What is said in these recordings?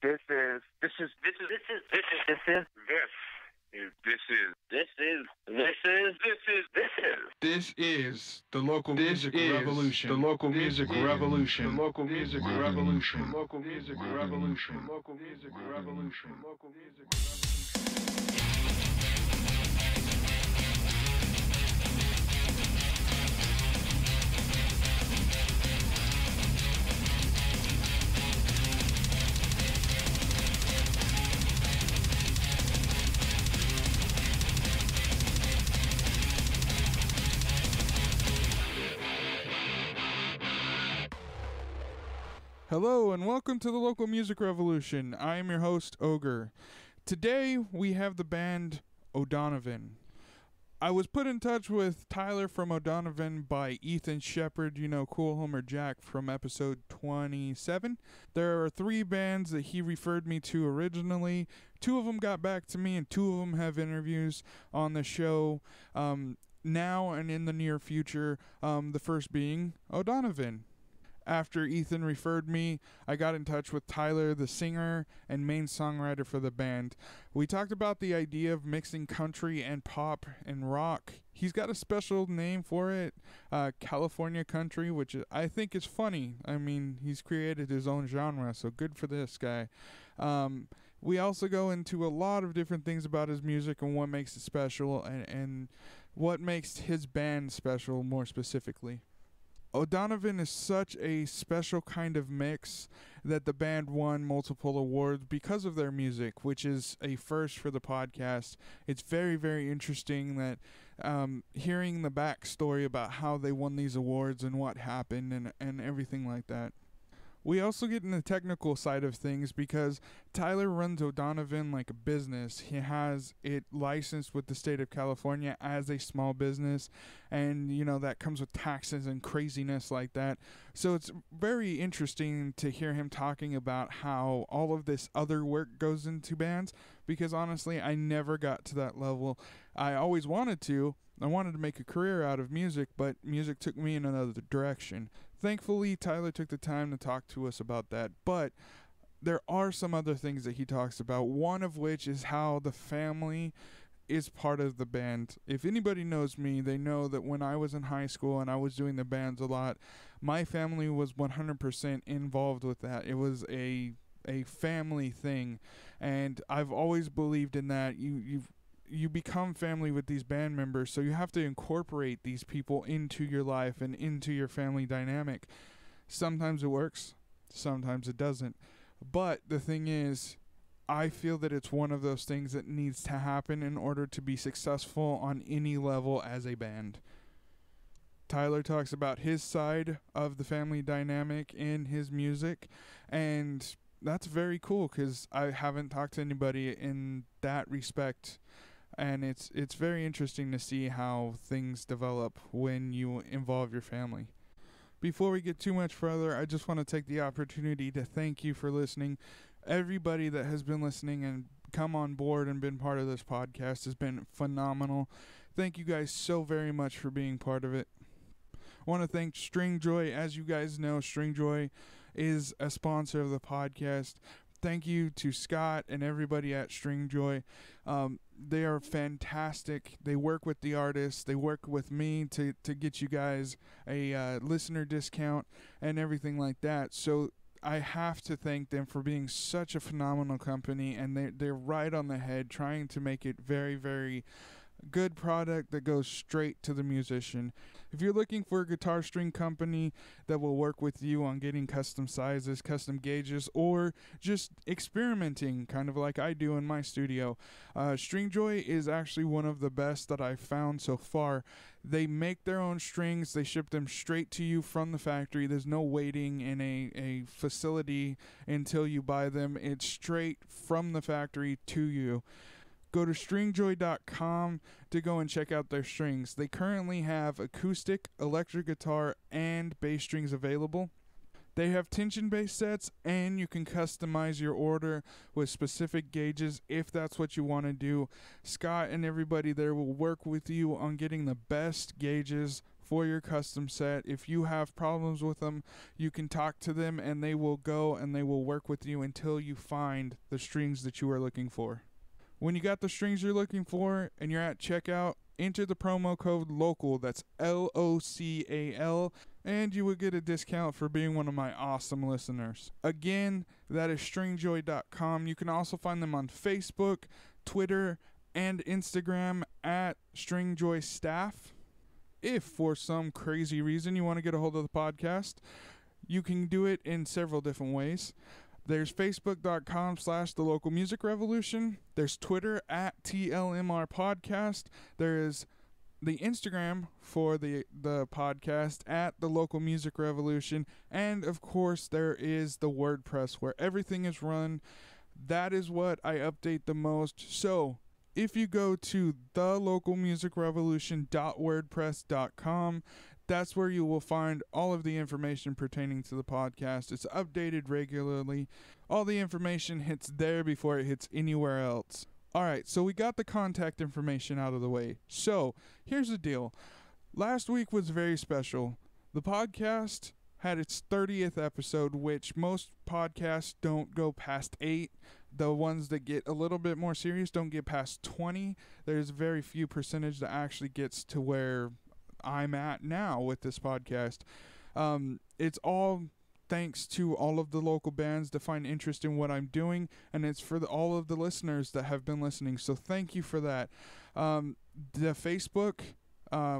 This is the local music revolution. The local music revolution. The local music revolution. The local music revolution. The local music revolution. The local music revolution. Hello and welcome to the Local Music Revolution. I am your host, Ogre. Today we have the band Odonovan. I was put in touch with Tyler from Odonovan by Ethan Shepard, Cool Homer Jack from episode 27. There are 3 bands that he referred me to originally. 2 of them got back to me and 2 of them have interviews on the show now and in the near future, the first being Odonovan. After Ethan referred me, I got in touch with Tyler, the singer and main songwriter for the band. We talked about the idea of mixing country and pop and rock. He's got a special name for it, California country, which I think is funny. I mean, he's created his own genre, so good for this guy. We also go into a lot of different things about his music and what makes it special and what makes his band special more specifically. Odonovan is such a special kind of mix that the band won multiple awards because of their music, which is a first for the podcast. It's very, very interesting that hearing the backstory about how they won these awards and what happened and everything like that. We also get in the technical side of things because Tyler runs Odonovan like a business. He has it licensed with the state of California as a small business, and that comes with taxes and craziness like that. So it's very interesting to hear him talking about how all of this other work goes into bands, because honestly, I never got to that level. I always wanted to. I wanted to make a career out of music, but music took me in another direction. Thankfully, Tyler took the time to talk to us about that, but there are some other things that he talks about, one of which is how the family is part of the band. If anybody knows me, they know that when I was in high school and I was doing the bands a lot, my family was 100% involved with that. It was a family thing, and I've always believed in that. You become family with these band members, so you have to incorporate these people into your life and into your family dynamic. Sometimes it works, sometimes it doesn't. But the thing is, I feel that it's one of those things that needs to happen in order to be successful on any level as a band. Tyler talks about his side of the family dynamic in his music, and that's very cool because I haven't talked to anybody in that respect. And it's very interesting to see how things develop when you involve your family. Before we get too much further, I just want to take the opportunity to thank you for listening. Everybody that has been listening and come on board and been part of this podcast has been phenomenal. Thank you guys so very much for being part of it. I want to thank Stringjoy. As you guys know, Stringjoy is a sponsor of the podcast. Thank you to Scott and everybody at Stringjoy. They are fantastic. They work with the artists. They work with me to get you guys a listener discount and everything like that. So I have to thank them for being such a phenomenal company, and they're right on the head trying to make it very, very good product that goes straight to the musician. If you're looking for a guitar string company that will work with you on getting custom sizes, custom gauges, or just experimenting kind of like I do in my studio, Stringjoy is actually one of the best that I've found so far. They make their own strings. They ship them straight to you from the factory. There's no waiting in a facility until you buy them. It's straight from the factory to you. Go to stringjoy.com to go and check out their strings. They currently have acoustic, electric guitar, and bass strings available. They have tension-based sets, and you can customize your order with specific gauges if that's what you want to do. Scott and everybody there will work with you on getting the best gauges for your custom set. If you have problems with them, you can talk to them and they will go and they will work with you until you find the strings that you are looking for. When you got the strings you're looking for and you're at checkout, enter the promo code LOCAL, that's LOCAL, and you will get a discount for being one of my awesome listeners. Again, that is stringjoy.com. You can also find them on Facebook, Twitter, and Instagram at stringjoystaff. If for some crazy reason you want to get a hold of the podcast, you can do it in several different ways. There's facebook.com/thelocalmusicrevolution. There's Twitter at TLMR podcast. There is the Instagram for the podcast at The Local Music Revolution. And, of course, there is the WordPress where everything is run. That is what I update the most. So, if you go to thelocalmusicrevolution.wordpress.com, that's where you will find all of the information pertaining to the podcast. It's updated regularly. All the information hits there before it hits anywhere else. All right, so we got the contact information out of the way. So, here's the deal. Last week was very special. The podcast had its 30th episode, which most podcasts don't go past 8. The ones that get a little bit more serious don't get past 20. There's very few percentage that actually gets to where I'm at now with this podcast. It's all thanks to all of the local bands that find interest in what I'm doing, and it's for all of the listeners that have been listening. So thank you for that. The Facebook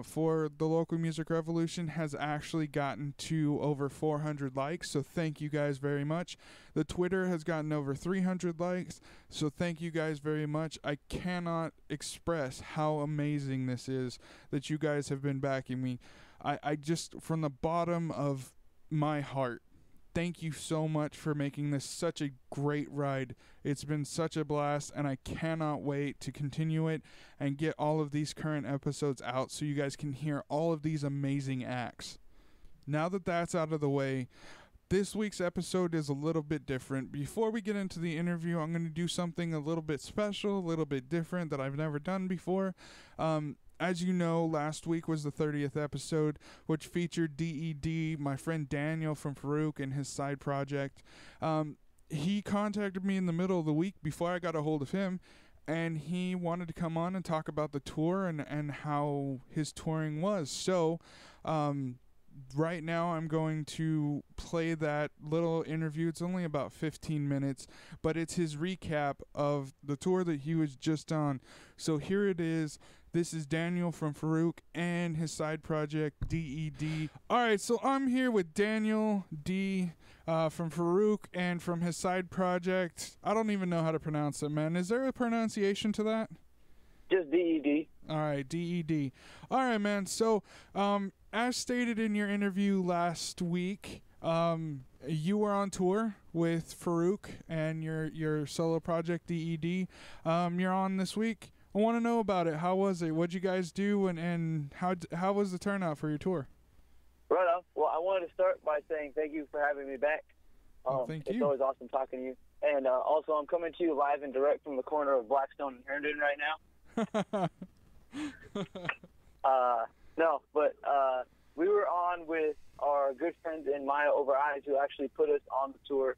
for the Local Music Revolution has actually gotten to over 400 likes, so thank you guys very much. The Twitter has gotten over 300 likes, so thank you guys very much. I cannot express how amazing this is that you guys have been backing me. I just, from the bottom of my heart, thank you so much for making this such a great ride. It's been such a blast, and I cannot wait to continue it and get all of these current episodes out so you guys can hear all of these amazing acts. Now that that's out of the way, this week's episode is a little bit different. Before we get into the interview, I'm going to do something a little bit special, a little bit different that I've never done before. As you know, last week was the 30th episode, which featured DED, my friend Daniel from Farouk, and his side project. He contacted me in the middle of the week before I got a hold of him, and he wanted to come on and talk about the tour and how his touring was. So, right now I'm going to play that little interview. It's only about 15 minutes, but it's his recap of the tour that he was just on. So here it is. This is Daniel from Farouk and his side project, DED. All right, so I'm here with Daniel D. From Farouk and from his side project. I don't even know how to pronounce it, man. Is there a pronunciation to that? Just DED. All right, DED. All right, man. So, as stated in your interview last week, you were on tour with Farouk and your solo project, DED. You're on this week. I want to know about it. How was it? What'd you guys do, and how was the turnout for your tour? Right on. Well, I wanted to start by saying thank you for having me back. Thank you. It's always awesome talking to you. And also, I'm coming to you live and direct from the corner of Blackstone and Herndon right now. We were on with our good friends in Maya Over Eyes, who actually put us on the tour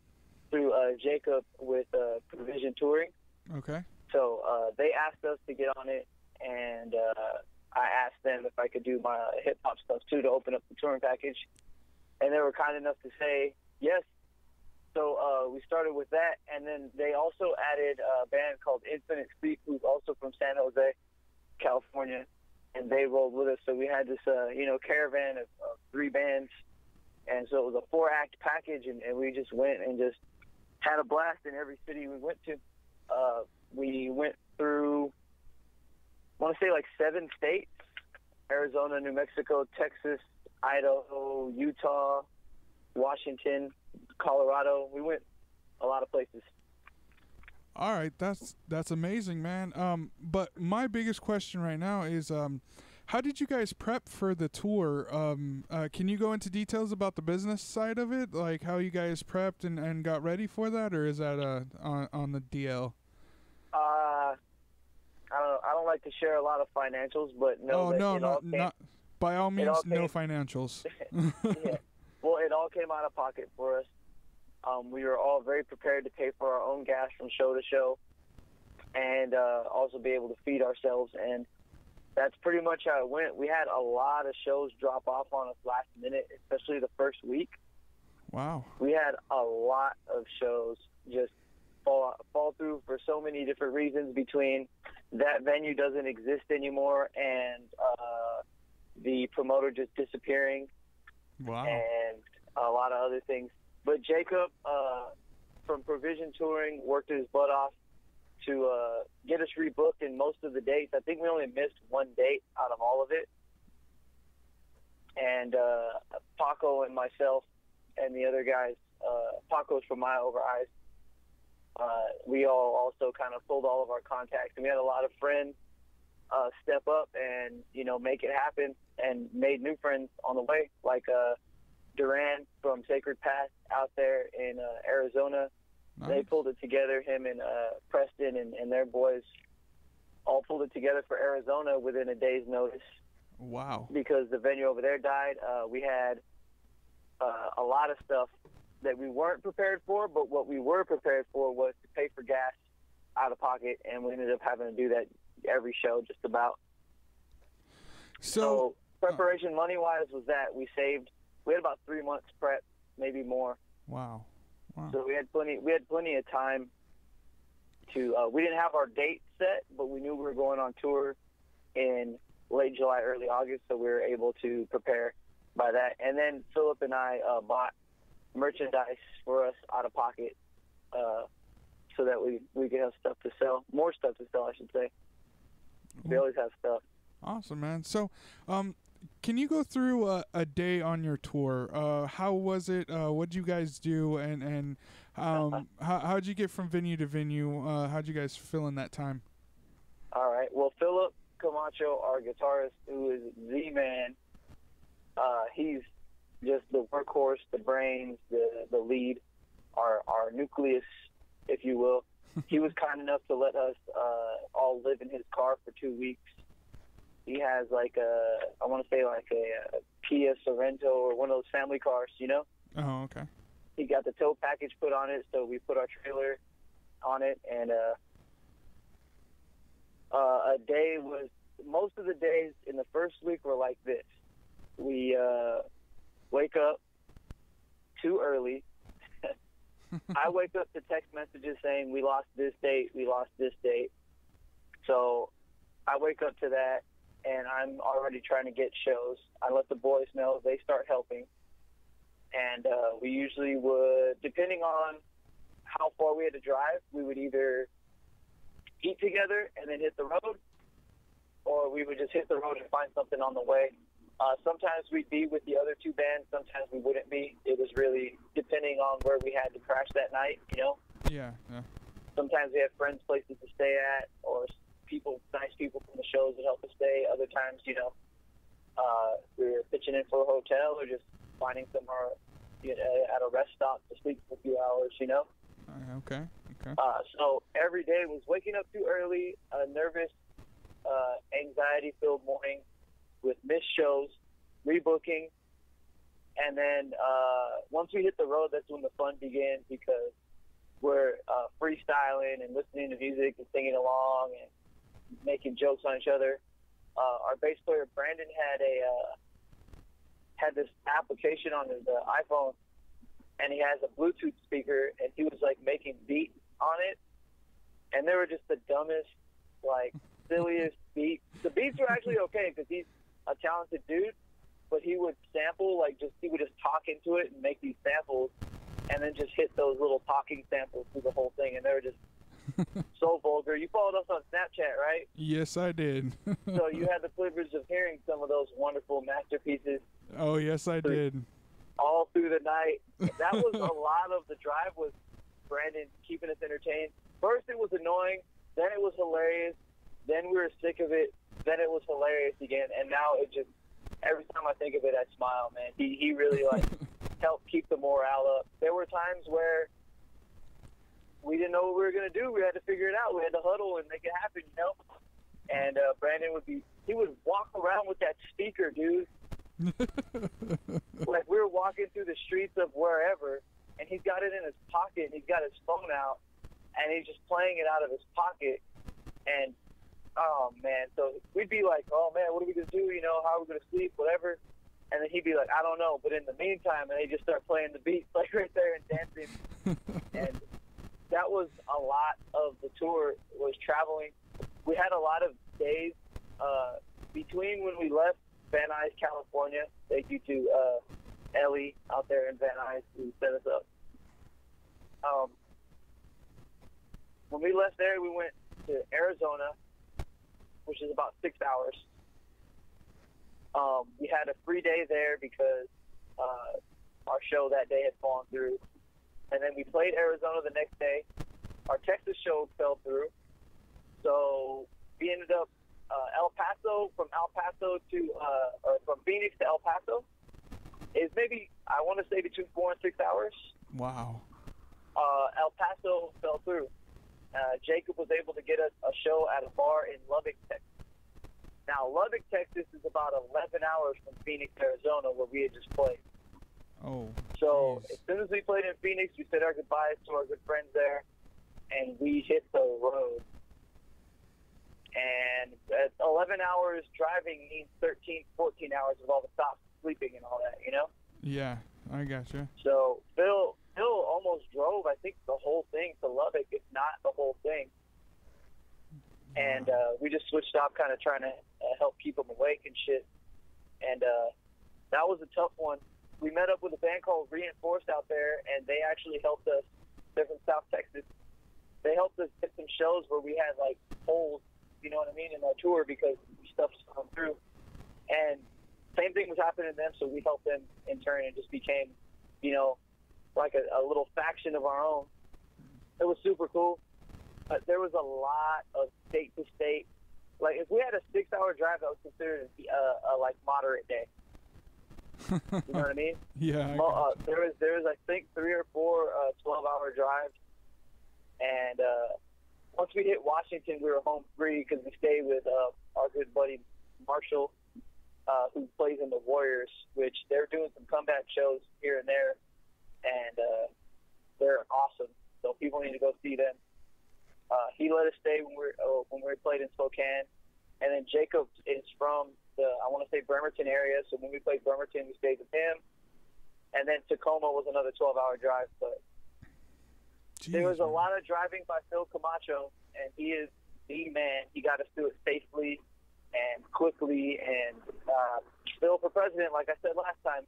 through Jacob with Provision Touring. Okay. So they asked us to get on it, and I asked them if I could do my hip-hop stuff, too, to open up the touring package. And they were kind enough to say yes. So we started with that, and then they also added a band called Infinite Sleep, who's also from San Jose, California, and they rolled with us. So we had this, caravan of 3 bands, and so it was a 4-act package, and we just went and just had a blast in every city we went to. We went through, I want to say, 7 states: Arizona, New Mexico, Texas, Idaho, Utah, Washington, Colorado. We went a lot of places. All right, that's amazing, man. But my biggest question right now is, how did you guys prep for the tour? Can you go into details about the business side of it, like how you guys prepped and got ready for that, or is that on the DL? I don't like to share a lot of financials, but no. By all means, no financials. Yeah. Well, it all came out of pocket for us. We were all very prepared to pay for our own gas from show to show, and also be able to feed ourselves. And that's pretty much how it went. We had a lot of shows drop off on us last minute, especially the first week. Wow. We had a lot of shows just fall through for so many different reasons, between that venue doesn't exist anymore and the promoter just disappearing. Wow. And a lot of other things. But Jacob from Provision Touring worked his butt off to get us rebooked in most of the dates. I think we only missed one date out of all of it. And Paco and myself and the other guys, Paco's from My Over Eyes, we all also kind of pulled all of our contacts. And we had a lot of friends step up and, make it happen, and made new friends on the way, like Duran from Sacred Path out there in Arizona. Nice. They pulled it together. Him and Preston and their boys all pulled it together for Arizona within a day's notice. Wow. Because the venue over there died. We had a lot of stuff that we weren't prepared for, but what we were prepared for was to pay for gas out of pocket, and we ended up having to do that every show just about. So preparation money-wise was that we had about 3 months prep, maybe more. Wow. So we had plenty of time to we didn't have our date set, but we knew we were going on tour in late July, early August, so we were able to prepare by that. And then Philip and I bought merchandise for us out of pocket, so that we could have stuff to sell, more stuff to sell, I should say. We always have stuff. Awesome, man. So, can you go through a day on your tour? How was it? What did you guys do? And how'd you get from venue to venue? How'd you guys fill in that time? All right. Well, Philip Camacho, our guitarist, who is the man, he's just the workhorse, the brains, the lead, our nucleus, if you will. He was kind enough to let us all live in his car for 2 weeks. He has a Kia Sorrento or one of those family cars, Oh, okay. He got the tow package put on it, so we put our trailer on it, and a day was, most of the days in the first week were like this. We wake up too early. I wake up to text messages saying we lost this date, we lost this date. So I wake up to that, and I'm already trying to get shows. I let the boys know. They start helping. And we usually would, depending on how far we had to drive, we would either eat together and then hit the road, or we would just hit the road and find something on the way. Sometimes we'd be with the other two bands. Sometimes we wouldn't be. It was really depending on where we had to crash that night, Yeah. Sometimes we had friends' places to stay at, or nice people from the shows that help us stay. Other times, we were pitching in for a hotel or just finding somewhere at a rest stop to sleep for a few hours, Okay. So every day was waking up too early, a nervous, anxiety-filled morning with missed shows, rebooking, and then once we hit the road, that's when the fun begins, because we're freestyling and listening to music and singing along and making jokes on each other. Our bass player Brandon had this application on his iPhone, and he has a Bluetooth speaker, and he was making beats on it, and they were just the dumbest, silliest beats. The beats were actually okay because he's a talented dude, but he would sample, he would just talk into it and make these samples, and then just hit those little talking samples through the whole thing, and they were just so vulgar. You followed us on Snapchat, right? Yes, I did. So you had the privilege of hearing some of those wonderful masterpieces. Oh, yes, I did. All through the night. That was a lot of the drive, was Brandon keeping us entertained. First it was annoying, then it was hilarious, then we were sick of it, then it was hilarious again, and now it just, every time I think of it, I smile, man. He really helped keep the morale up. There were times where we didn't know what we were going to do. We had to figure it out. We had to huddle and make it happen, And Brandon would walk around with that speaker, dude, Like, we were walking through the streets of wherever, and he's got it in his pocket, and he's got his phone out, and he's just playing it out of his pocket. And, oh, man, so we'd be like, oh, man, what are we going to do? You know, how are we going to sleep, whatever? And then he'd be like, I don't know. But in the meantime, and they just start playing the beats, like, right there and dancing. And that was a lot of the tour, was traveling. We had a lot of days between when we left Van Nuys, California. Thank you to Ellie out there in Van Nuys who set us up. When we left there, we went to Arizona, which is about 6 hours. We had a free day there because our show that day had fallen through. And then we played Arizona the next day. Our Texas show fell through. So we ended up El Paso, from Phoenix to El Paso is maybe, I want to say, between 4 and 6 hours. Wow. El Paso fell through. Jacob was able to get us a show at a bar in Lubbock, Texas. Now, Lubbock, Texas is about 11 hours from Phoenix, Arizona, where we had just played. Oh. So geez. as soon as we played in Phoenix, we said our goodbyes to our good friends there, and we hit the road. And at 11 hours driving means 13, 14 hours of all the stops, sleeping and all that, you know? Yeah, I gotcha. So Phil almost drove, I think, the whole thing to Lubbock, if not the whole thing. And we just switched off, kind of trying to help keep him awake and shit. And that was a tough one. We met up with a band called Reinforced out there, and they actually helped us. They're from South Texas. They helped us get some shows where we had, like, holes, you know what I mean, in our tour because stuff's come through. And same thing was happening to them, so we helped them in turn and just became, you know, like a little faction of our own. It was super cool. But there was a lot of state to state. Like, if we had a 6-hour drive, that was considered a like moderate day. You know what I mean? Yeah. There was I think 3 or 4 12-hour drives, and once we hit Washington, we were home free because we stayed with our good buddy Marshall, who plays in the Warriors, which they're doing some comeback shows here and there, and they're awesome. So people need to go see them. He let us stay when we played in Spokane, and then Jacob is from I want to say Bremerton area. So when we played Bremerton, we stayed with him, and then Tacoma was another 12-hour drive. But Jeez, there was a man. lot of driving by Phil Camacho, and he is the man. He got us through it safely and quickly. And Phil for president, like I said last time,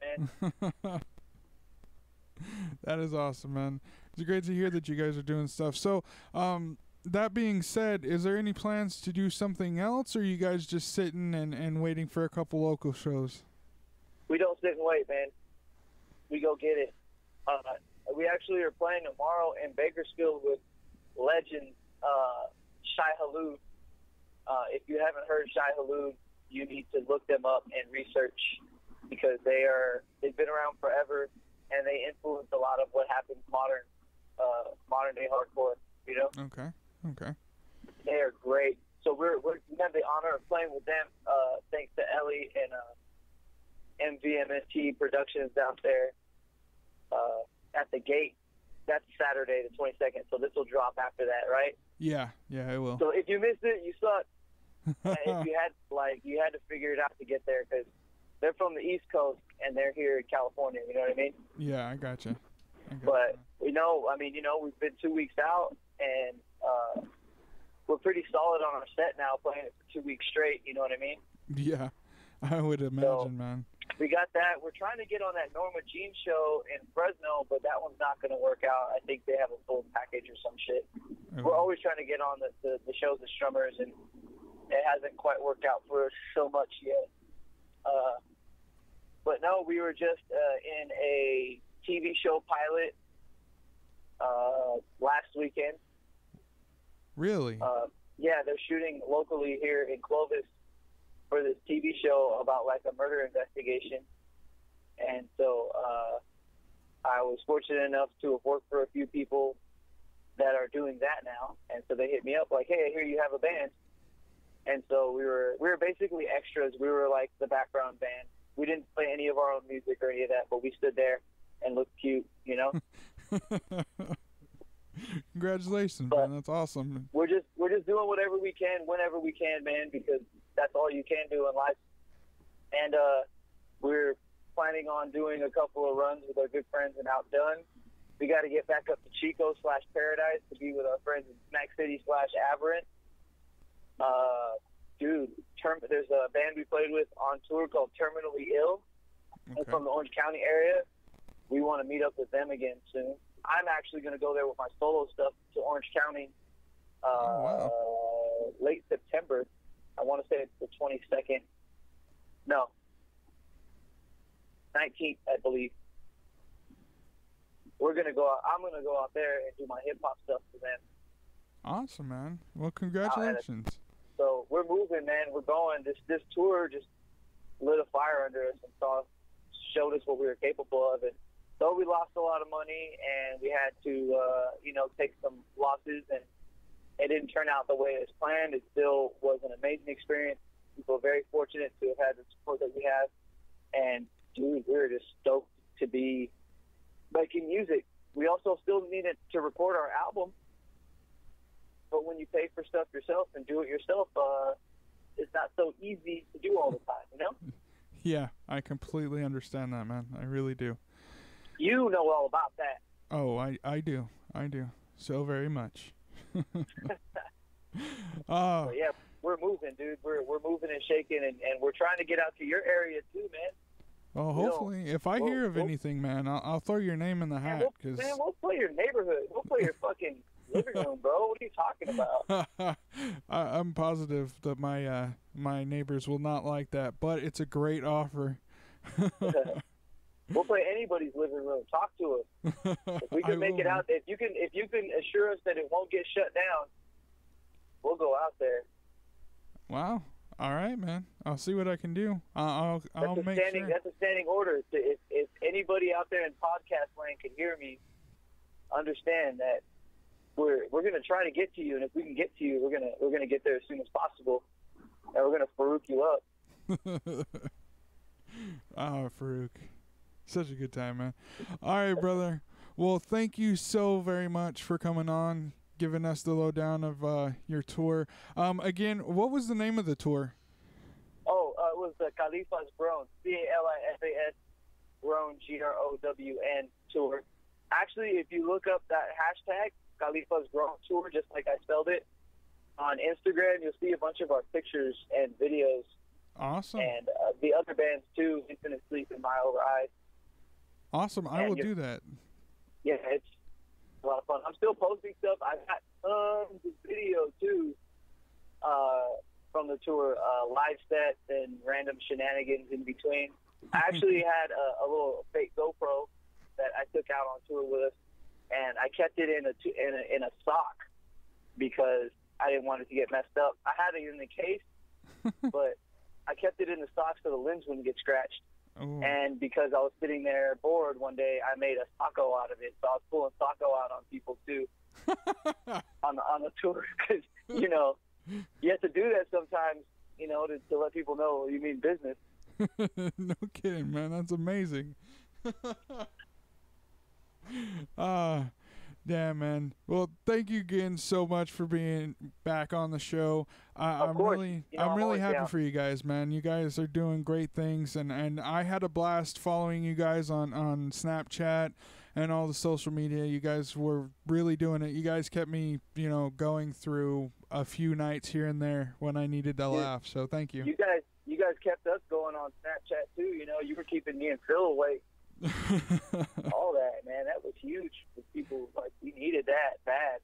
man. That is awesome, man. It's great to hear that you guys are doing stuff. So, that being said, is there any plans to do something else, or are you guys just sitting and waiting for a couple local shows? We don't sit and wait, man. We go get it. We actually are playing tomorrow in Bakersfield with legend Shai Halud. If you haven't heard Shai Halud, you need to look them up and research because they've been around forever, and they influence a lot of what happens modern day hardcore, you know? Okay. They are great. So we have the honor of playing with them, thanks to Ellie and MVMST Productions out there at the gate. That's Saturday the 22nd, so this will drop after that, right? Yeah, it will. So if you missed it, you suck. If you had to figure it out to get there because they're from the East Coast and they're here in California. You know what I mean? Yeah, I gotcha. But we've been 2 weeks out, and we're pretty solid on our set now, playing it for 2 weeks straight. You know what I mean? Yeah, I would imagine, man. We got that. We're trying to get on that Norma Jean show in Fresno, but that one's not going to work out. I think they have a full package or some shit. Okay. We're always trying to get on the shows with Strummers, and it hasn't quite worked out for us so much yet. But no, we were just in a TV show pilot last weekend. Really? Yeah, they're shooting locally here in Clovis for this TV show about like a murder investigation. And so I was fortunate enough to have worked for a few people that are doing that now. And so they hit me up like, hey, I hear you have a band. And so we were basically extras. We were like the background band. We didn't play any of our own music or any of that, but we stood there and looked cute, you know. Congratulations, but man. That's awesome. We're just doing whatever we can, whenever we can, man, because that's all you can do in life. And we're planning on doing a couple of runs with our good friends in Outdone. We got to get back up to Chico/Paradise to be with our friends in Smack City/Aberrant. Dude, there's a band we played with on tour called Terminally Ill. Okay. From the Orange County area. We want to meet up with them again soon. I'm actually going to go there with my solo stuff to Orange County late September. I want to say it's the 22nd. No. 19th, I believe. I'm going to go out there and do my hip-hop stuff for them. Awesome, man. Well, congratulations. So we're moving, man. We're going. This tour just lit a fire under us and showed us what we were capable of. And though we lost a lot of money and we had to, take some losses, and it didn't turn out the way it was planned, it still was an amazing experience. We feel very fortunate to have had the support that we have. And, dude, we were just stoked to be making music. We also still needed to record our album. But when you pay for stuff yourself and do it yourself, it's not so easy to do all the time, you know? Yeah, I completely understand that, man. I really do. You know all about that. Oh, I do. I do. So very much. So yeah, we're moving, dude. We're moving and shaking, and we're trying to get out to your area too, man. Well, hopefully, if I hear of anything, man, I'll throw your name in the hat. We'll play your neighborhood. We'll play your fucking living room, bro. What are you talking about? I'm positive that my neighbors will not like that, but it's a great offer. We'll play anybody's living room. Talk to us. If we can make it out, if you can assure us that it won't get shut down, we'll go out there. Wow. All right, man. I'll see what I can do. I'll make sure. That's a standing order. If anybody out there in podcast land can hear me, understand that we're gonna try to get to you, and if we can get to you, we're gonna get there as soon as possible, and we're gonna Farouk you up. Oh, Farouk. Such a good time, man. All right, brother. Well, thank you so very much for coming on, giving us the lowdown of your tour. Again, what was the name of the tour? Oh, it was the Khalifa's Grown, CALIFAS Grown, GROWN tour. Actually, if you look up that hashtag, Khalifa's Grown Tour, just like I spelled it, on Instagram, you'll see a bunch of our pictures and videos. Awesome. And the other bands, too, Infinite Sleep and My Over Eyes. Awesome. I will do that. Yeah, it's a lot of fun. I'm still posting stuff. I've got tons of video, too, from the tour, live sets and random shenanigans in between. I actually had a little fake GoPro that I took out on tour with us, and I kept it in a sock because I didn't want it to get messed up. I had it in the case, but I kept it in the sock so the lens wouldn't get scratched. Ooh. And because I was sitting there bored one day, I made a socko out of it. So I was pulling socko out on people too on the tour, because you have to do that sometimes, to let people know you mean business. No kidding, man. That's amazing. Damn, man. Well, thank you again so much for being back on the show. I'm really happy for you guys, man. You guys are doing great things, and I had a blast following you guys on Snapchat and all the social media. You guys were really doing it. You guys kept me, going through a few nights here and there when I needed to laugh. So thank you. You guys kept us going on Snapchat too. You were keeping me and Phil awake. All that, man, that was huge for people. Like, we needed that bad.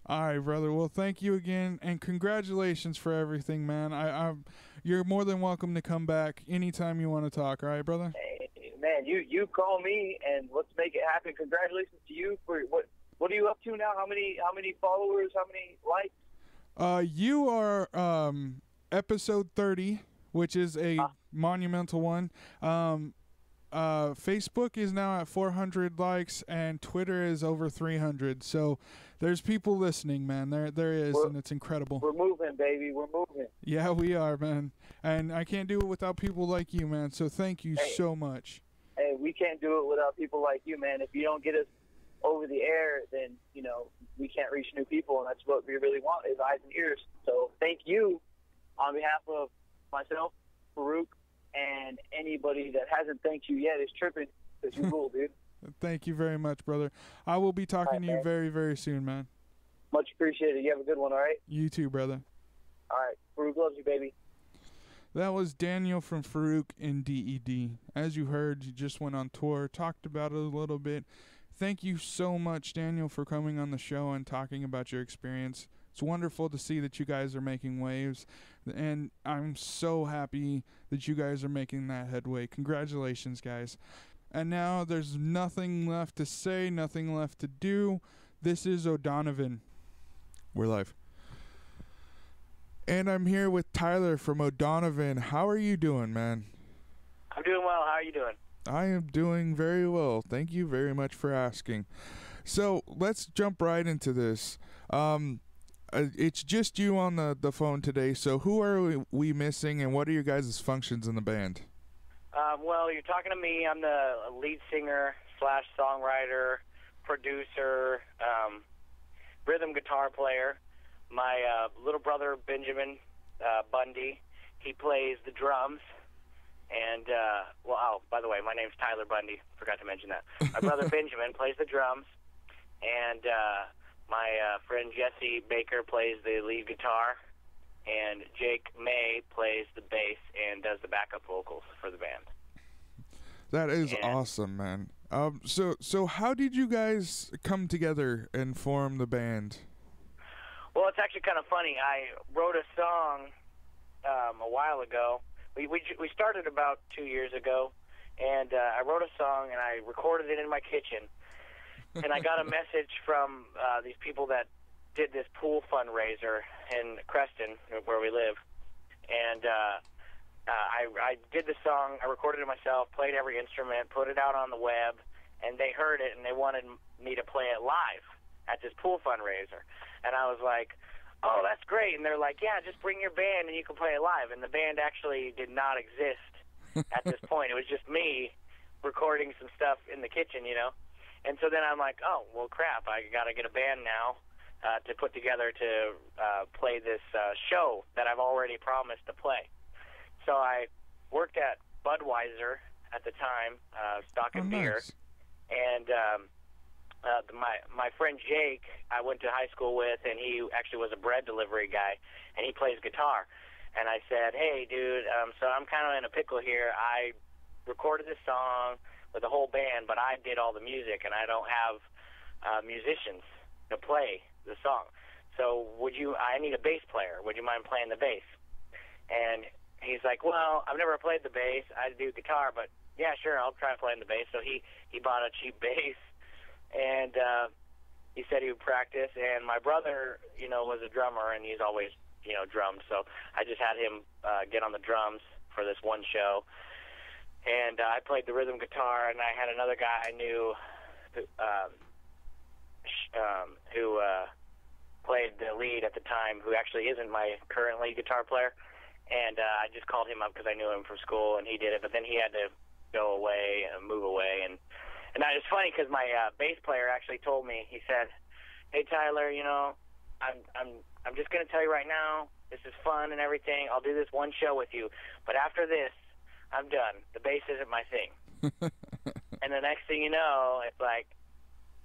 All right, brother. Well, thank you again, and congratulations for everything, man. You're more than welcome to come back anytime you want to talk. All right, brother. Hey, man, you call me and let's make it happen. Congratulations to you for what are you up to now? How many followers? How many likes? You are episode 30, which is a monumental one. Facebook is now at 400 likes, and Twitter is over 300. So there's people listening, man. There is, and it's incredible. We're moving, baby. We're moving. Yeah, we are, man. And I can't do it without people like you, man. So thank you so much. Hey, we can't do it without people like you, man. If you don't get us over the air, then, we can't reach new people, and that's what we really want is eyes and ears. So thank you on behalf of myself, Farouk, and anybody that hasn't thanked you yet is tripping, because you rule, dude. Thank you very much, brother. I will be talking to you very, very soon, man. Much appreciated. You have a good one, all right? You too, brother. All right. Farouk loves you, baby. That was Daniel from Farouk in DED. As you heard, he just went on tour, talked about it a little bit. Thank you so much, Daniel, for coming on the show and talking about your experience. It's wonderful to see that you guys are making waves, and I'm so happy that you guys are making that headway. Congratulations, guys. And now there's nothing left to say, nothing left to do. This is Odonovan. We're live. And I'm here with Tyler from Odonovan. How are you doing, man? I'm doing well. How are you doing? I am doing very well. Thank you very much for asking. So let's jump right into this. It's just you on the phone today. So who are we missing, and what are your guys' functions in the band? Well, you're talking to me. I'm the lead singer / songwriter, producer, rhythm guitar player. My little brother, Benjamin Bundy, he plays the drums. And, by the way, my name's Tyler Bundy. Forgot to mention that. My brother Benjamin plays the drums. And my friend Jesse Baker plays the lead guitar. And Jake May plays the bass and does the backup vocals for the band. That is awesome, man. So how did you guys come together and form the band? Well, it's actually kind of funny. I wrote a song a while ago. We started about 2 years ago, and I wrote a song, and I recorded it in my kitchen. And I got a message from these people that did this pool fundraiser in Creston, where we live. And I did the song, I recorded it myself, played every instrument, put it out on the web, and they heard it, and they wanted me to play it live at this pool fundraiser. And I was like, oh, that's great. And they're like, yeah, just bring your band and you can play it live. And the band actually did not exist at this point. It was just me recording some stuff in the kitchen, And so then I'm like, oh, well, crap, I got to get a band now to put together to play this show that I've already promised to play. So I worked at Budweiser at the time, stocking beer. And my friend Jake, I went to high school with, and he actually was a bread delivery guy, and he plays guitar. And I said, hey, dude, so I'm kind of in a pickle here. I recorded this song with the whole band, but I did all the music, and I don't have musicians to play the song. So I need a bass player. Would you mind playing the bass? And he's like, well, I've never played the bass. I do guitar, but yeah, sure, I'll try playing the bass. So he bought a cheap bass. And he said he would practice, and my brother, was a drummer, and he's always, drummed. So I just had him get on the drums for this one show. And I played the rhythm guitar, and I had another guy I knew who played the lead at the time, who actually isn't my current lead guitar player. And I just called him up because I knew him from school, and he did it. But then he had to go away and move away, and it's funny because my bass player actually told me. He said, "Hey Tyler, I'm just gonna tell you right now, this is fun and everything. I'll do this one show with you, but after this, I'm done. The bass isn't my thing." And the next thing you know, it's like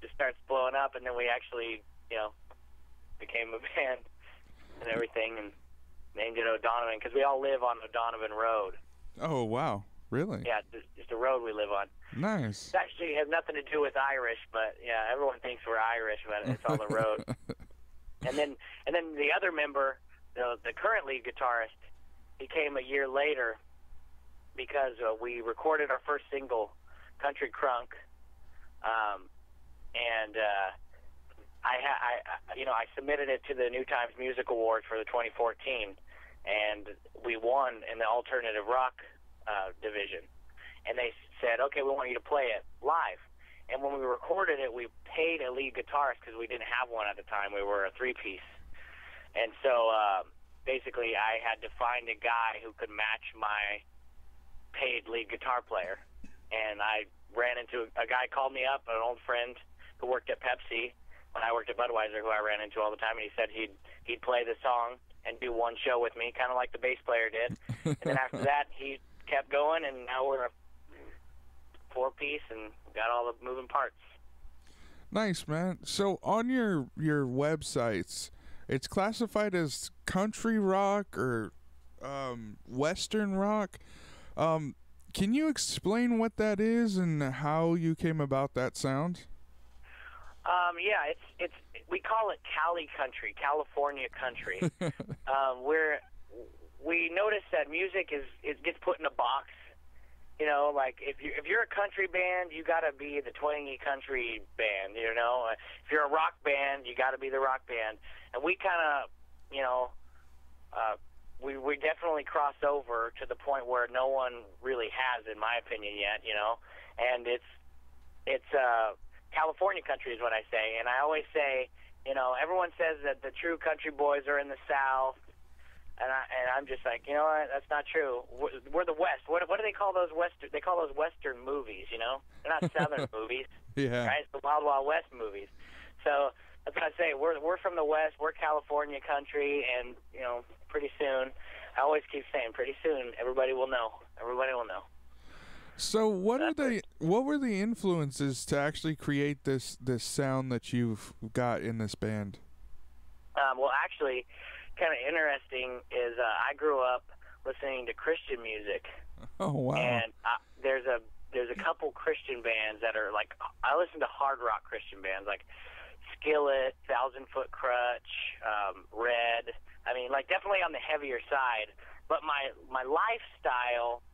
just starts blowing up, and then we actually, became a band and everything, and named it Odonovan because we all live on Odonovan Road. Oh wow, really? Yeah, it's a road we live on. Nice. It actually has nothing to do with Irish, but yeah, everyone thinks we're Irish, but it's on the road. And then the other member, the current lead guitarist, he came a year later because we recorded our first single, Country Crunk, and I submitted it to the New Times Music Awards for the 2014, and we won in the alternative rock division. and they said, okay, we want you to play it live. And when we recorded it, we paid a lead guitarist because we didn't have one at the time. We were a three-piece. And so basically I had to find a guy who could match my paid lead guitar player. And I ran into a guy called me up, an old friend who worked at Pepsi when I worked at Budweiser, who I ran into all the time, and he said he'd play the song and do one show with me, kind of like the bass player did. And then after that, he kept going, and now we're a four-piece and got all the moving parts. Nice, man. So on your websites, it's classified as country rock or western rock. Can you explain what that is and how you came about that sound? Yeah, it's we call it CaliCountry, California country. We notice that music gets put in a box. You know, like if you're a country band, you got to be the twangy country band. You know, if you're a rock band, you got to be the rock band. And we kind of, you know, we definitely cross over to the point where no one really has, in my opinion, yet. You know, and it's California country is what I say, and I always say, you know, everyone says that the true country boys are in the South. And I'm just like, you know what? That's not true. We're the West. What do they call those Western? They call those Western movies. You know, they're not Southern movies. Yeah. Right? It's the Wild Wild West movies. So that's what I say. We're from the West. We're California country, and you know, pretty soon, I always keep saying, pretty soon, everybody will know. Everybody will know. So what were the influences to actually create this sound that you've got in this band? Well, actually, kind of interesting is I grew up listening to Christian music. Oh wow! And there's a couple Christian bands that are like, I listen to hard rock Christian bands like Skillet, 1,000 Foot Crutch, Red. I mean, like definitely on the heavier side. But my lifestyle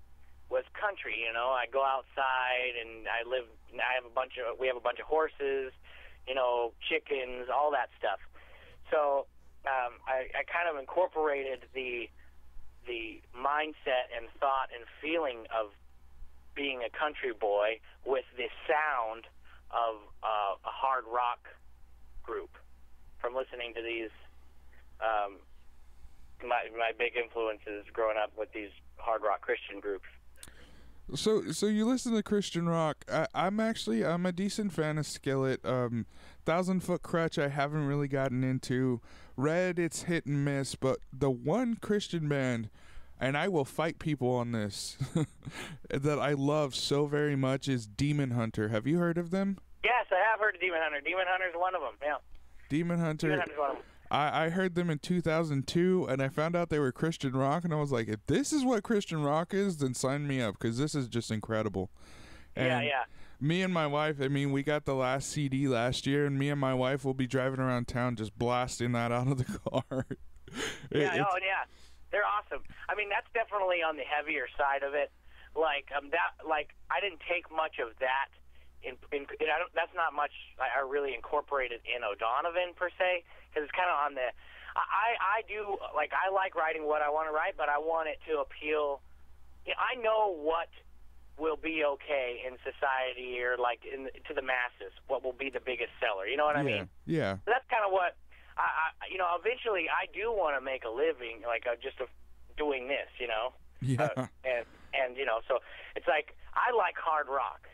was country. You know, I go outside and we have a bunch of horses, you know, chickens, all that stuff. So I kind of incorporated the mindset and thought and feeling of being a country boy with the sound of a hard rock group from listening to these. My big influences growing up with these hard rock Christian groups. So you listen to Christian rock. I'm a decent fan of Skillet. 1,000 Foot Crutch I haven't really gotten into. Red, it's hit and miss, but the one Christian band, and I will fight people on this, that I love so very much is Demon Hunter. Have you heard of them? Yes, I have heard of Demon Hunter. Demon Hunter's one of them, yeah. Demon Hunter. Demon Hunter's one of them. I heard them in 2002, and I found out they were Christian rock, and I was like, if this is what Christian rock is, then sign me up, because this is just incredible. And yeah. Me and my wife, I mean, we got the last CD last year, and me and my wife will be driving around town just blasting that out of the car. Yeah, they're awesome. I mean, that's definitely on the heavier side of it. Like I didn't take much of that. That's not much I really incorporated in Odonovan per se, because it's kind of on the. I do like I like writing what I want to write, but I want it to appeal. You know, I know what will be okay in society or like to the masses. What will be the biggest seller? You know what I mean? Yeah. So that's kind of what I eventually I do want to make a living, like doing this. You know. Yeah. And you know, so it's like I like hard rock.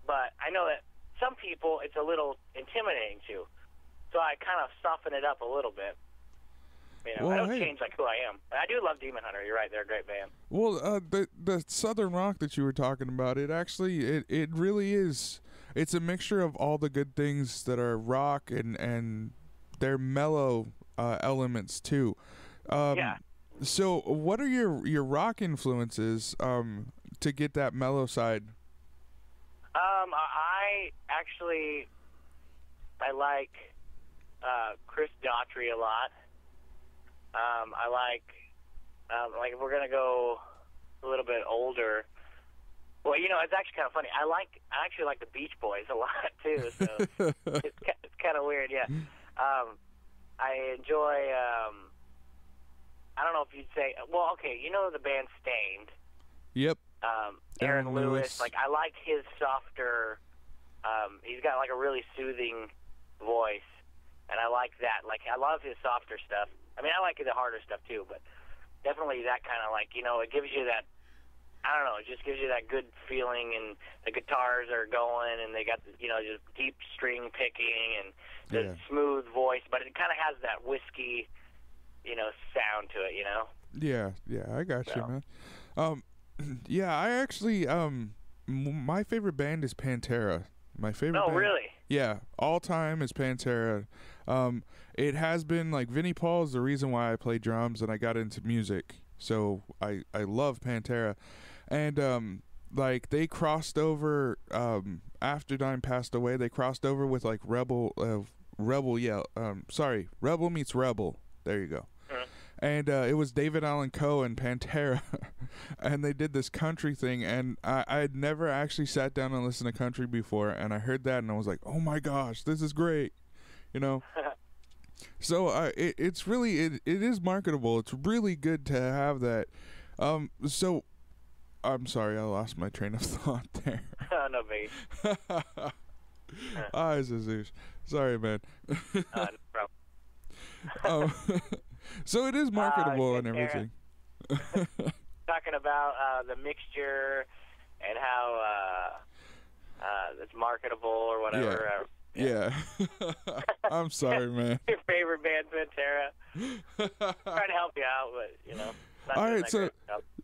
But I know that some people it's a little intimidating to, so I kind of soften it up a little bit. You know, I don't change like who I am. I do love Demon Hunter. You're right; they're a great band. Well, the southern rock that you were talking about, it really is. It's a mixture of all the good things that are rock and their mellow elements too. Yeah. So, what are your rock influences to get that mellow side? I like Chris Daughtry a lot. I like if we're gonna go a little bit older. Well, you know, it's actually kind of funny. I actually like the Beach Boys a lot too. So it's kind of weird, yeah. I enjoy. I don't know if you'd say. Well, okay, you know the band Stained. Yep. Aaron Lewis. Like, I like his softer. He's got like a really soothing voice, and I like that. Like, I love his softer stuff. I mean, I like the harder stuff too, but definitely that kind of, like, it gives you that. I don't know. It just gives you that good feeling, and the guitars are going, and they got just deep string picking and the smooth voice, but it kind of has that whiskey, sound to it. Yeah, I got you, man. Yeah, I actually my favorite band is Pantera. My favorite. Oh, band, really? Yeah, all time is Pantera. It has been like Vinnie Paul is the reason why I play drums and I got into music. So I love Pantera, and like they crossed over after Dime passed away. They crossed over with like Rebel meets Rebel. There you go. And it was David Allan Coe and Pantera, and they did this country thing, and I had never actually sat down and listened to country before, and I heard that, and I was like, oh my gosh, this is great, So it's really, it is marketable. It's really good to have that. So, I'm sorry, I lost my train of thought there. No biggie. Jesus. Sorry, man. No problem. So it is marketable and everything. Talking about the mixture and how it's marketable or whatever. Yeah. I'm sorry, man. Your favorite band, Pantera. Trying to help you out, but all right,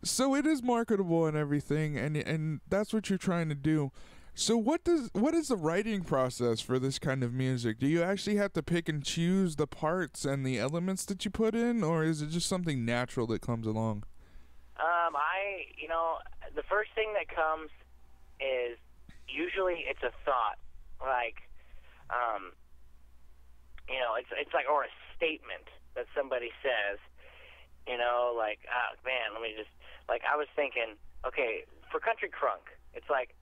so it is marketable and everything, and that's what you're trying to do. So what is the writing process for this kind of music? Do you actually have to pick and choose the parts and the elements that you put in, or is it just something natural that comes along? The first thing that comes is usually it's a thought, like, it's like, or a statement that somebody says, like, man, let me just, like, I was thinking, okay, for country crunk, it's like,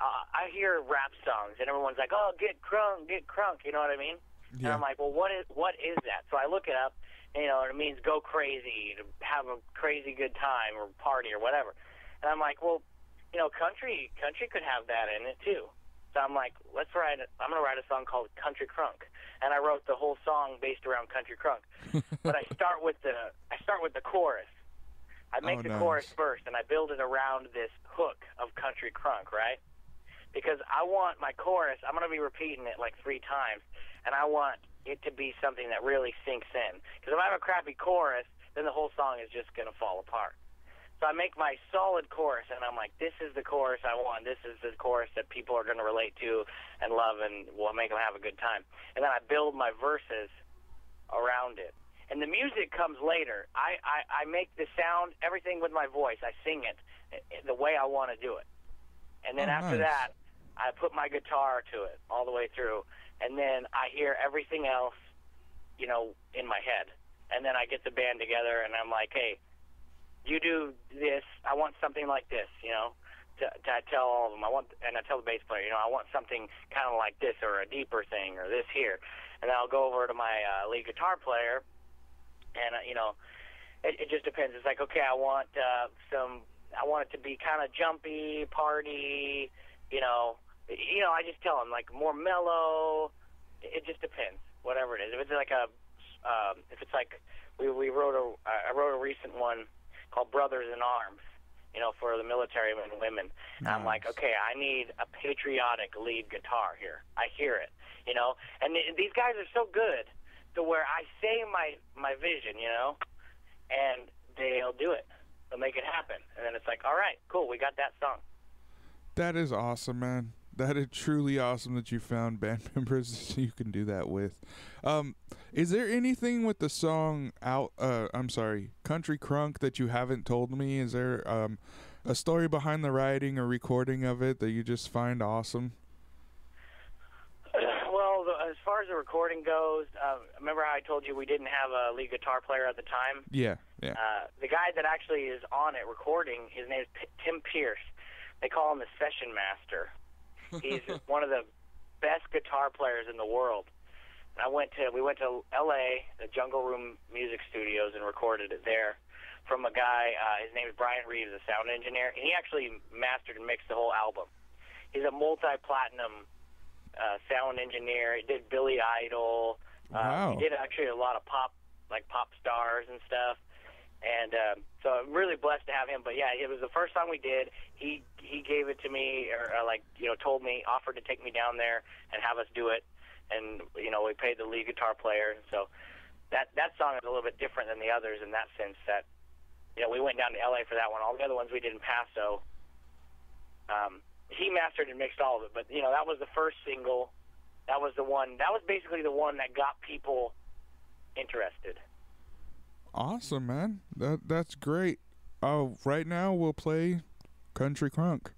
I hear rap songs and everyone's like, "Oh, get crunk," you know what I mean? Yeah. And I'm like, well, what is that? So I look it up, and it means go crazy, to have a crazy good time or party or whatever. And I'm like, well, country could have that in it too. So I'm like, I'm gonna write a song called Country Crunk, and I wrote the whole song based around country crunk. But I start with the chorus. I make the chorus first, and I build it around this hook of country crunk, right? Because I want my chorus, I'm going to be repeating it like 3 times, and I want it to be something that really sinks in. Because if I have a crappy chorus, then the whole song is just going to fall apart. So I make my solid chorus, and I'm like, this is the chorus I want. This is the chorus that people are going to relate to and love and will make them have a good time. And then I build my verses around it. And the music comes later. I make the sound, everything with my voice. I sing it the way I want to do it. And then after that, I put my guitar to it all the way through, and then I hear everything else, in my head. And then I get the band together, and I'm like, hey, you do this. I want something like this, I tell all of them. And I tell the bass player, I want something kind of like this, or a deeper thing, or this here. And then I'll go over to my lead guitar player, and it just depends. It's like, okay, I want it to be kind of jumpy, party, I just tell them, like, more mellow. It just depends, whatever it is. If it's like I wrote a recent one called Brothers in Arms, for the military men and women. And I'm like, okay, I need a patriotic lead guitar here. I hear it, and these guys are so good to where I say my vision, and they'll do it. They'll make it happen. And then it's like, all right, cool, we got that song. That is awesome, man. That is truly awesome that you found band members you can do that with. Is there anything with the song Country Crunk that you haven't told me? Is there a story behind the writing or recording of it that you just find awesome? Well, as far as the recording goes, remember how I told you we didn't have a lead guitar player at the time? Yeah. The guy that actually is on it recording, his name is Tim Pierce. They call him the session master. He's one of the best guitar players in the world. And we went to L.A., the Jungle Room Music Studios, and recorded it there. from a guy. His name is Brian Reeves, a sound engineer, and he actually mastered and mixed the whole album. He's a multi-platinum sound engineer. He did Billy Idol. Wow. He did actually a lot of pop stars and stuff. And so I'm really blessed to have him. But yeah, it was the first song we did. He gave it to me, or told me, offered to take me down there and have us do it. And we paid the lead guitar player. So that song is a little bit different than the others in that sense. That we went down to LA for that one. All the other ones we did in Paso. He mastered and mixed all of it. But that was the first single. That was the one. That was basically the one that got people interested. Awesome, man. That's great. Right now we'll play Country Crunk.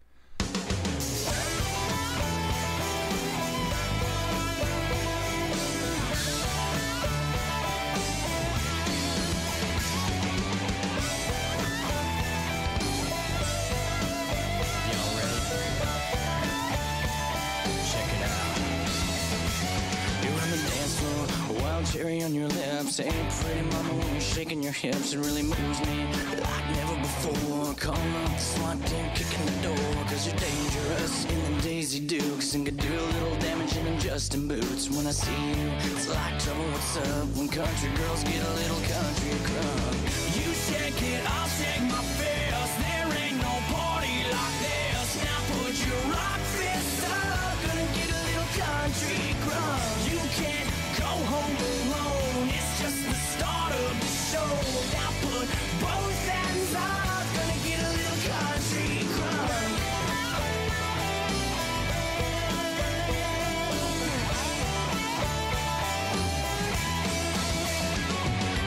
Cherry on your lips, hey pretty mama, when you're shaking your hips, it really moves me like never before. Call up the SWAT team, kicking the door, cause you're dangerous in the Daisy Dukes, and could do a little damage in them Justin boots. When I see you, it's like trouble, what's up, when country girls get a little country crunk. You shake it, I'll shake my fist, there ain't no party like this. Now put your rock fist up, gonna get a little country crunk. You can't go home alone, it's just the start of the show. Now put both hands up, gonna get a little country crunk.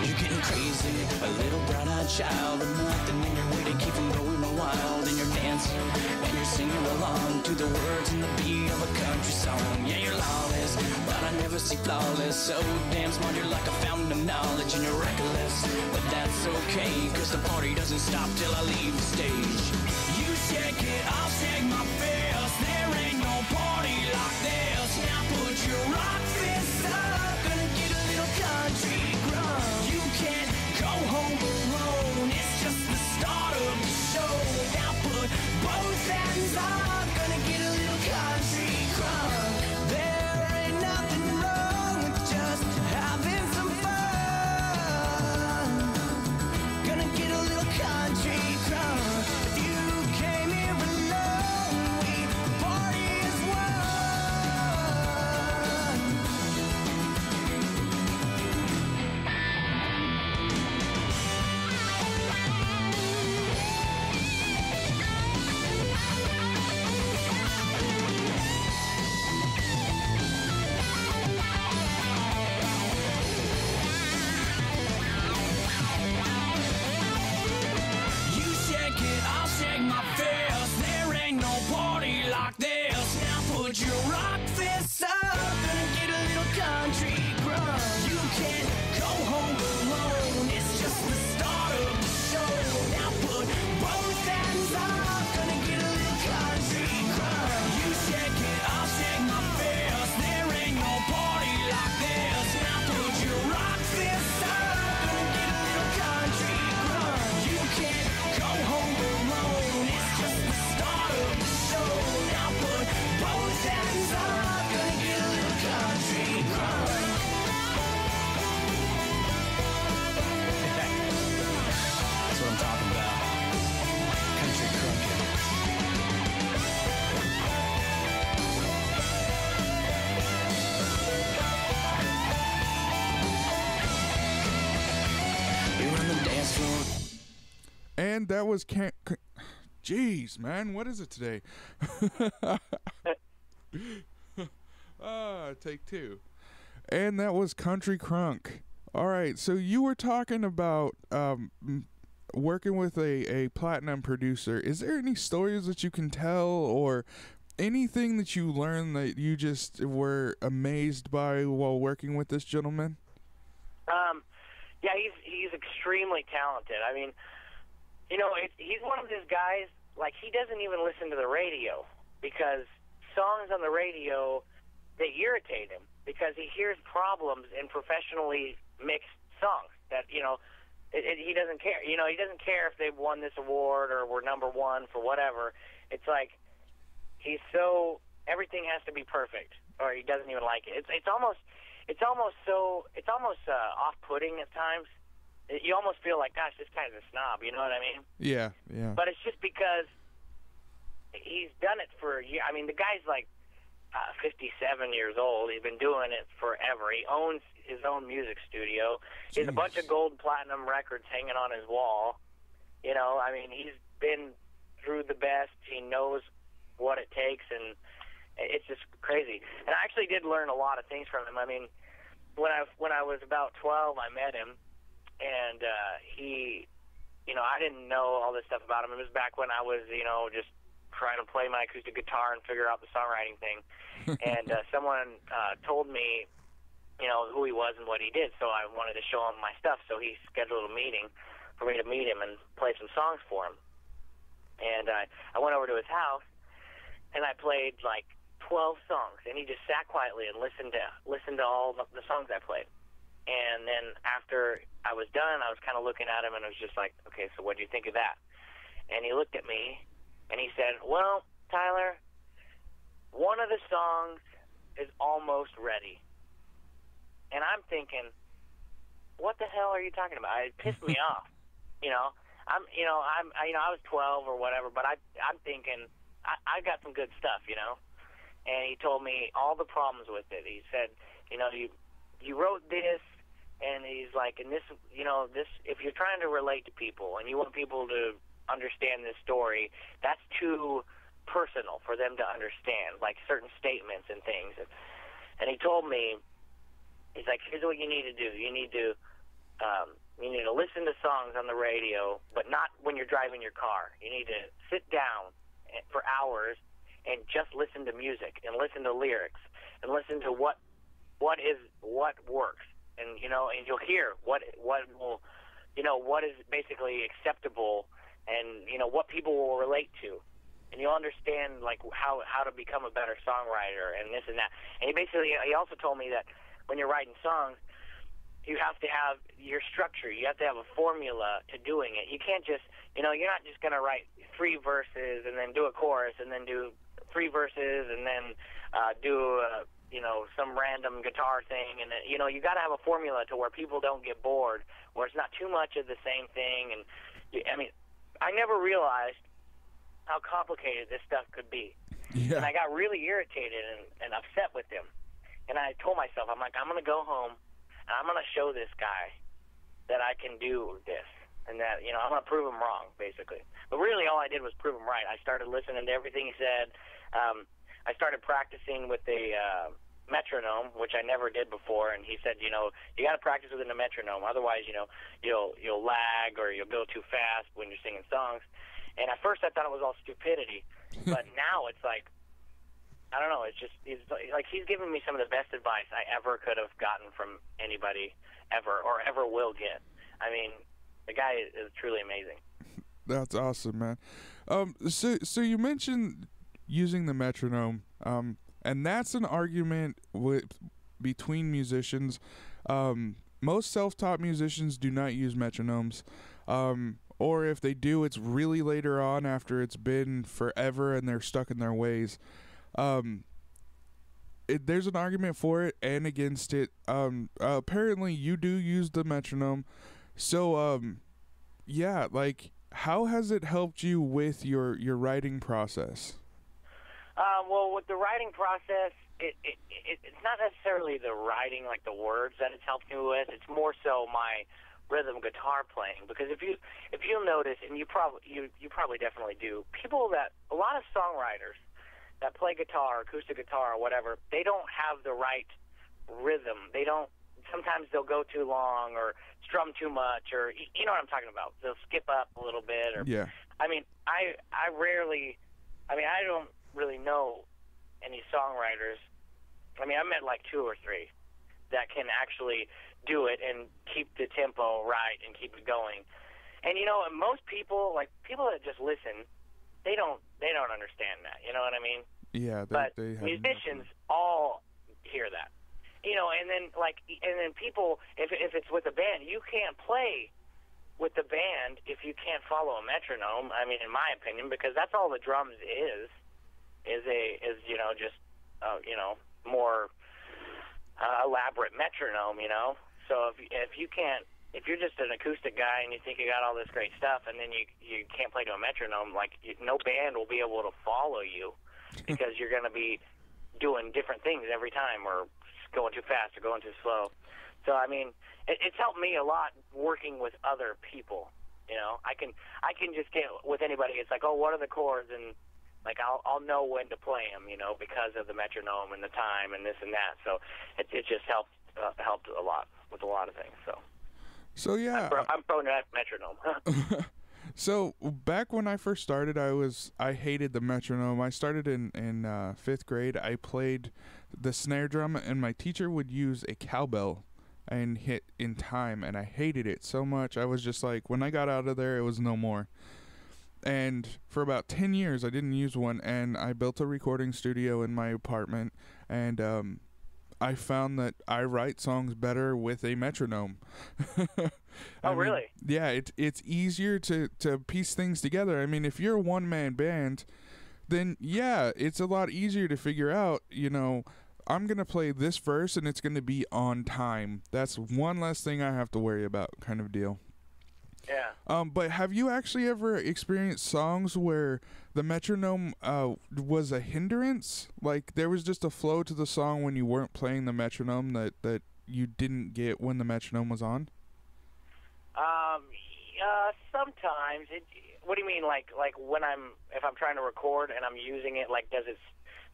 You're getting crazy, a little brown-eyed child, and nothing in your way to keep from going wild. And you're dancing, and you're singing along to the words and the beat of a country song. Yeah, you're lawless, but I never see flawless. So damn smart, you're like a fountain of knowledge, and you're reckless. But that's okay, cause the party doesn't stop till I leave the stage. You shake it, I'll shake my fist, there ain't no party like this. Now put your rock fist up, gonna get a little country crunk. You can't go home alone, it's just the start of the show. Now put both hands up, gonna get a little country crunk. There ain't nothing wrong with just having some fun. Gonna get a little country crunk. If you came here alone, we party as one. You shake it, I'll shake my fist, there ain't no party like this. Now put your rock fists up, gonna get a little country crunk. You can't go home alone, it's just the start of the show. Now put both hands up, gonna get a little country crunk. You shake it, I'll shake my fist, there ain't no party like this. Now put your rock fists up, gonna get a little country crunk. You can't go home alone, it's just the start of the show. Now put both hands up, gonna get a little country crunk. That's what I'm talking about. Country crunking. You're on the dance floor. And that was Jeez, man, what is it today? Take two. And that was Country Crunk. All right, so you were talking about working with a platinum producer. Is there any stories that you can tell, or anything that you learned that you just were amazed by while working with this gentleman? Yeah, he's extremely talented. I mean, he's one of those guys, like, he doesn't even listen to the radio, because songs on the radio, they irritate him, because he hears problems in professionally mixed songs that, he doesn't care. You know, he doesn't care if they've won this award or were number one for whatever. It's like he's so everything has to be perfect, or he doesn't even like it. It's almost off-putting at times. You almost feel like, gosh, this guy's a snob. You know what I mean? Yeah, yeah. But it's just because he's done it for years. I mean, the guy's like 57 years old. He's been doing it forever. He owns his own music studio. He has a bunch of gold and platinum records hanging on his wall. You know, I mean, he's been through the best. He knows what it takes, and it's just crazy. And I actually did learn a lot of things from him. I mean, when I was about 12, I met him, and he, you know, I didn't know all this stuff about him. It was back when I was, you know, just trying to play my acoustic guitar and figure out the songwriting thing. And someone told me, you know, who he was and what he did, so I wanted to show him my stuff. So he scheduled a meeting for me to meet him and play some songs for him. And I went over to his house, and I played like 12 songs, and he just sat quietly and listened to all the songs I played. And then after I was done, I was kind of looking at him, and I was just like, okay, so what do you think of that? And he looked at me, and he said, well, Tyler, one of the songs is almost ready. And I'm thinking, what the hell are you talking about? It pissed me off. You know, I was 12 or whatever, but I'm thinking I got some good stuff, you know. And he told me all the problems with it. He said, you know, you wrote this, and he's like, and this, you know, this, if you're trying to relate to people and you want people to understand this story, that's too personal for them to understand, like certain statements and things. And he told me, he's like, here's what you need to do. You need to listen to songs on the radio, but not when you're driving your car. You need to sit down for hours and just listen to music and listen to lyrics and listen to what works. And, you know, and you'll hear what will, you know, what is basically acceptable and, you know, what people will relate to. And you'll understand, like, how to become a better songwriter and this and that. And he also told me that when you're writing songs, you have to have your structure. You have to have a formula to doing it. You can't just, you know, you're not just going to write 3 verses and then do a chorus and then do 3 verses and then do, you know, some random guitar thing. And, you know, you got to have a formula to where people don't get bored, where it's not too much of the same thing. And, I mean, I never realized how complicated this stuff could be. Yeah. And I got really irritated and upset with him. And I told myself, I'm like, I'm going to go home, and I'm going to show this guy that I can do this. And that, you know, I'm going to prove him wrong, basically. But really all I did was prove him right. I started listening to everything he said. I started practicing with a metronome, which I never did before. And he said, you know, you got to practice within a metronome. Otherwise, you know, you'll lag or you'll go too fast when you're singing songs. And at first I thought it was all stupidity. But now it's like, I don't know, it's like he's given me some of the best advice I ever could have gotten from anybody ever or ever will get. I mean, the guy is truly amazing. That's awesome, man. So you mentioned using the metronome, and that's an argument between musicians. Most self-taught musicians do not use metronomes, or if they do, it's really later on after it's been forever and they're stuck in their ways. There's an argument for it and against it. Apparently you do use the metronome. So, yeah, like, how has it helped you with your writing process? Well, with the writing process, it's not necessarily the writing, like the words that it's helped me with. It's more so my rhythm guitar playing, because if you'll notice, and you probably definitely do, a lot of songwriters that play guitar, acoustic guitar or whatever, they don't have the right rhythm. Sometimes they'll go too long or strum too much, or you know what I'm talking about. They'll skip up a little bit, or yeah. I mean, I don't really know any songwriters. I mean, I met like 2 or 3 that can actually do it and keep the tempo right and keep it going. And you know, most people, like people that just listen, they don't understand that. You know what I mean? Yeah. But musicians all hear that. You know, and then people, if it's with a band, you can't play with the band, if you can't follow a metronome, I mean, in my opinion, because that's all the drums is just more elaborate metronome, So if you're just an acoustic guy and you think you got all this great stuff, and then you can't play to a metronome, no band will be able to follow you because you're going to be doing different things every time, or going too fast or going too slow. So I mean, it's helped me a lot working with other people. I can just get with anybody. It's like, oh, what are the chords, and I'll know when to play them, because of the metronome and the time and this and that. So it just helped a lot with a lot of things. So yeah, I'm pro metronome. So back when I first started, I hated the metronome. I started in 5th grade. I played the snare drum, and my teacher would use a cowbell and hit in time, and I hated it so much. I was just like, when I got out of there, it was no more. And for about 10 years, I didn't use one, and I built a recording studio in my apartment, and I found that I write songs better with a metronome. Oh, really? Yeah, it's easier to piece things together. I mean, if you're a one-man band, then yeah, it's a lot easier to figure out, I'm going to play this verse and it's going to be on time. That's one less thing I have to worry about, kind of deal. Yeah. But have you actually ever experienced songs where the metronome was a hindrance? Like there was just a flow to the song when you weren't playing the metronome that you didn't get when the metronome was on? Sometimes. What do you mean? Like if I'm trying to record and I'm using it, does it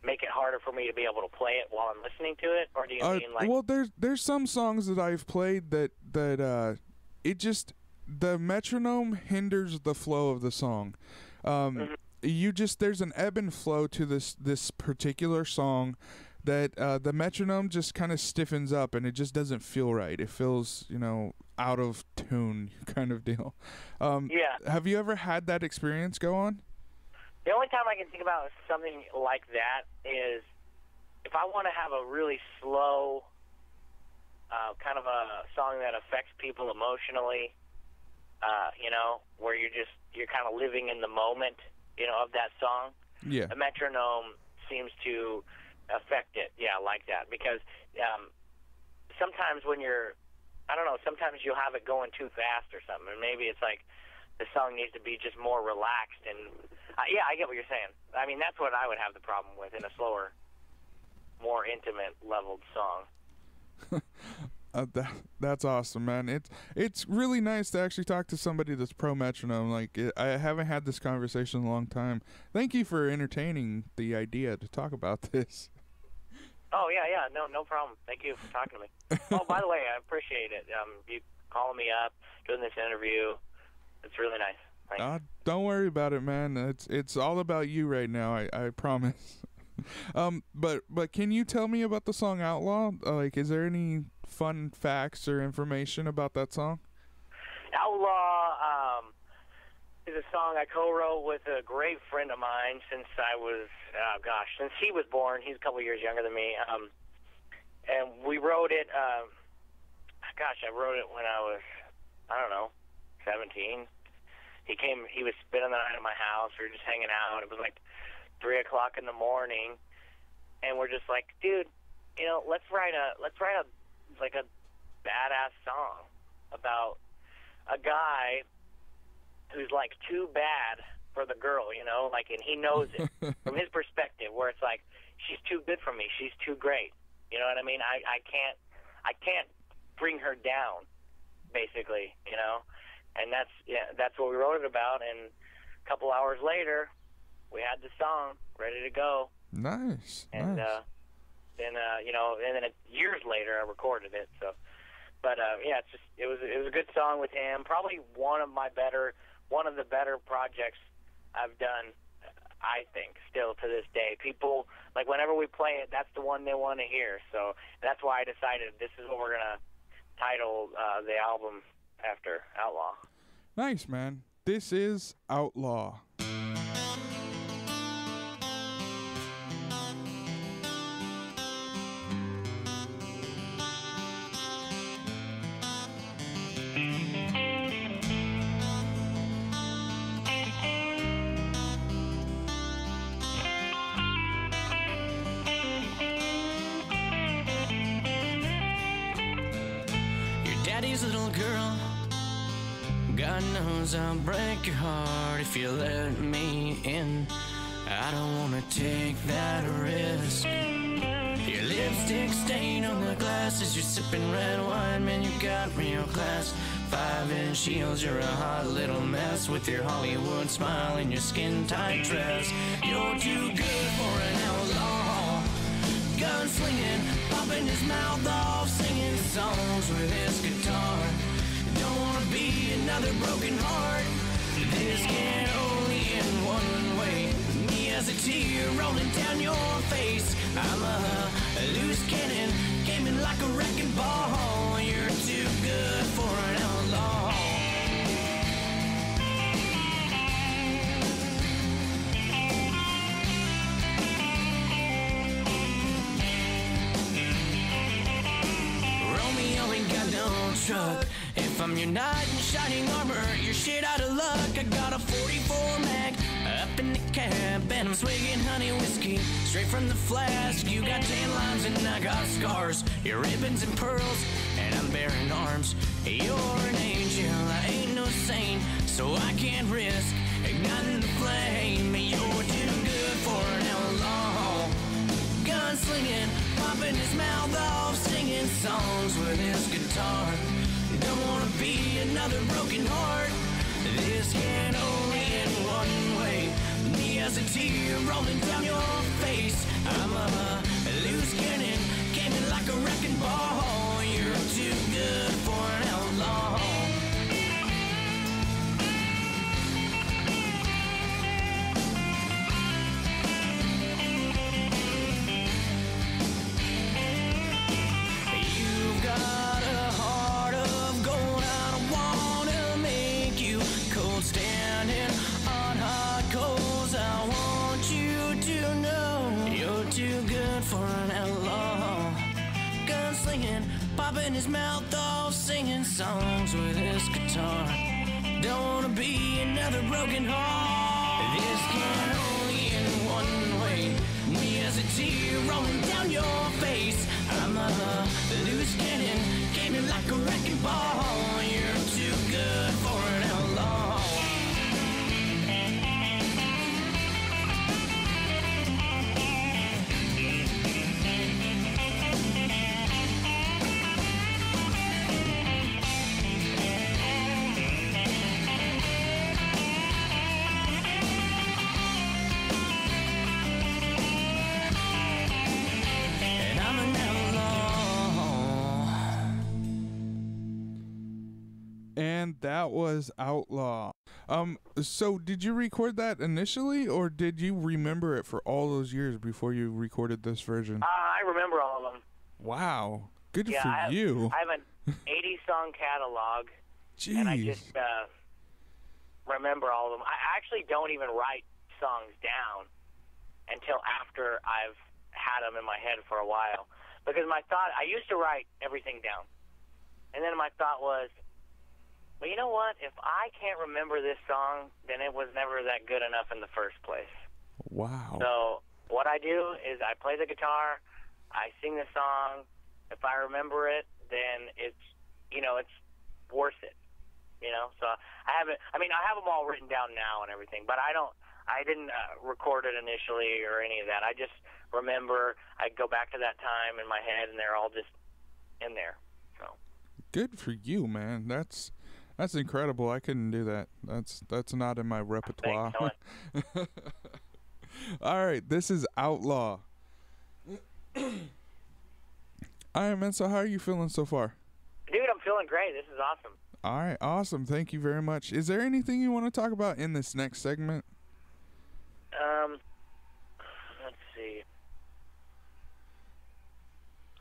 make it harder for me to be able to play it while I'm listening to it, or do you mean Well, there's some songs that I've played that it just, the metronome hinders the flow of the song. There's an ebb and flow to this particular song that the metronome just kind of stiffens up, and it just doesn't feel right. It feels, out of tune, kind of deal. Yeah. Have you ever had that experience go on? The only time I can think about something like that is if I want to have a really slow, kind of a song that affects people emotionally, where you're kind of living in the moment, of that song. Yeah. A metronome seems to affect it, like that. Because sometimes sometimes you'll have it going too fast or something, and maybe it's like the song needs to be just more relaxed. And I get what you're saying. I mean, that's what I would have the problem with in a slower, more intimate leveled song. That's awesome, man. It's really nice to actually talk to somebody that's pro metronome. I haven't had this conversation in a long time. Thank you for entertaining the idea to talk about this. Oh yeah, no problem. Thank you for talking to me. Oh, by the way, I appreciate it. You calling me up, doing this interview. It's really nice. Thanks. Don't worry about it, man. It's all about you right now. I promise. But can you tell me about the song Outlaw? Is there any fun facts or information about that song? Outlaw is a song I co-wrote with a great friend of mine since since he was born. He's a couple years younger than me. And we wrote it, I wrote it when I was, 17. He was spending the night at my house. We were just hanging out. It was 3 o'clock in the morning, and we're just like, dude, let's write a badass song about a guy who's too bad for the girl, and he knows it from his perspective, where it's she's too good for me, she's too great, you know what I mean? I can't bring her down, basically, and that's what we wrote it about. And a couple hours later, we had the song ready to go. Nice. And then years later, I recorded it. So, but it was a good song with him. Probably one of the better projects I've done, I think, still to this day. People, whenever we play it, that's the one they want to hear. So that's why I decided this is what we're going to title the album after, Outlaw. Nice, man. This is Outlaw. please, little girl. God knows I'll break your heart if you let me in. I don't wanna take that risk. Your lipstick stain on the glass as you're sipping red wine. Man, you got real class. 5-inch heels, you're a hot little mess with your Hollywood smile and your skin-tight dress. You're too good for an outlaw. Gunslinging, popping his mouth off, singing songs with his guitar. Don't wanna be another broken heart. This can only end one way. Me as a tear rolling down your face. I'm a loose cannon, gaming like a wrecking ball. You're too good for an outlaw. Romeo ain't got no truck. If I'm your knight in shining armor, you're shit out of luck. I got a 44 mag up in the cab, and I'm swigging honey whiskey straight from the flask. You got tan lines and I got scars. Your ribbons and pearls, and I'm bearing arms. You're an angel, I ain't no saint, so I can't risk igniting the flame. You're too good for an outlaw. Gunslinging, popping his mouth off, singing songs with his guitar. Don't wanna be another broken heart. This can only end one way. Me as a tear rolling down your face. I'm a loose cannon, gaming like a wrecking ball. You're too good for an outlaw. You've got a heart of gold. I don't wanna make you cold, standing on hot coals. I want you to know you're too good for an outlaw. Gunslinging, popping his mouth off, singing songs with his guitar. Don't wanna be another broken heart. This can only end one way. Me as a tear rolling down your face. I'm a loose cannon, gaming like a wrecking ball. You're too good for an outlaw. And I'm an outlaw. And that was Outlaw. So did you record that initially, or did you remember it for all those years before you recorded this version? I remember all of them. Wow. Good Yeah, for you. I have an 80-song catalog, Jeez. and I just remember all of them. I actually don't even write songs down until after I've had them in my head for a while. Because I used to write everything down. And then my thought was, well, you know what? If I can't remember this song, then it was never that good enough in the first place. Wow. So what I do is I play the guitar, I sing the song. If I remember it, then it's worth it. So I have them all written down now and everything, but I didn't record it initially or any of that. I just remember, I go back to that time in my head, and they're all just in there. So Good for you, man. That's incredible. I couldn't do that. That's not in my repertoire. thanks, All right, this is Outlaw. All right, man. So how are you feeling so far? dude, I'm feeling great. This is awesome. All right, awesome. Thank you very much. Is there anything you want to talk about in this next segment? Let's see.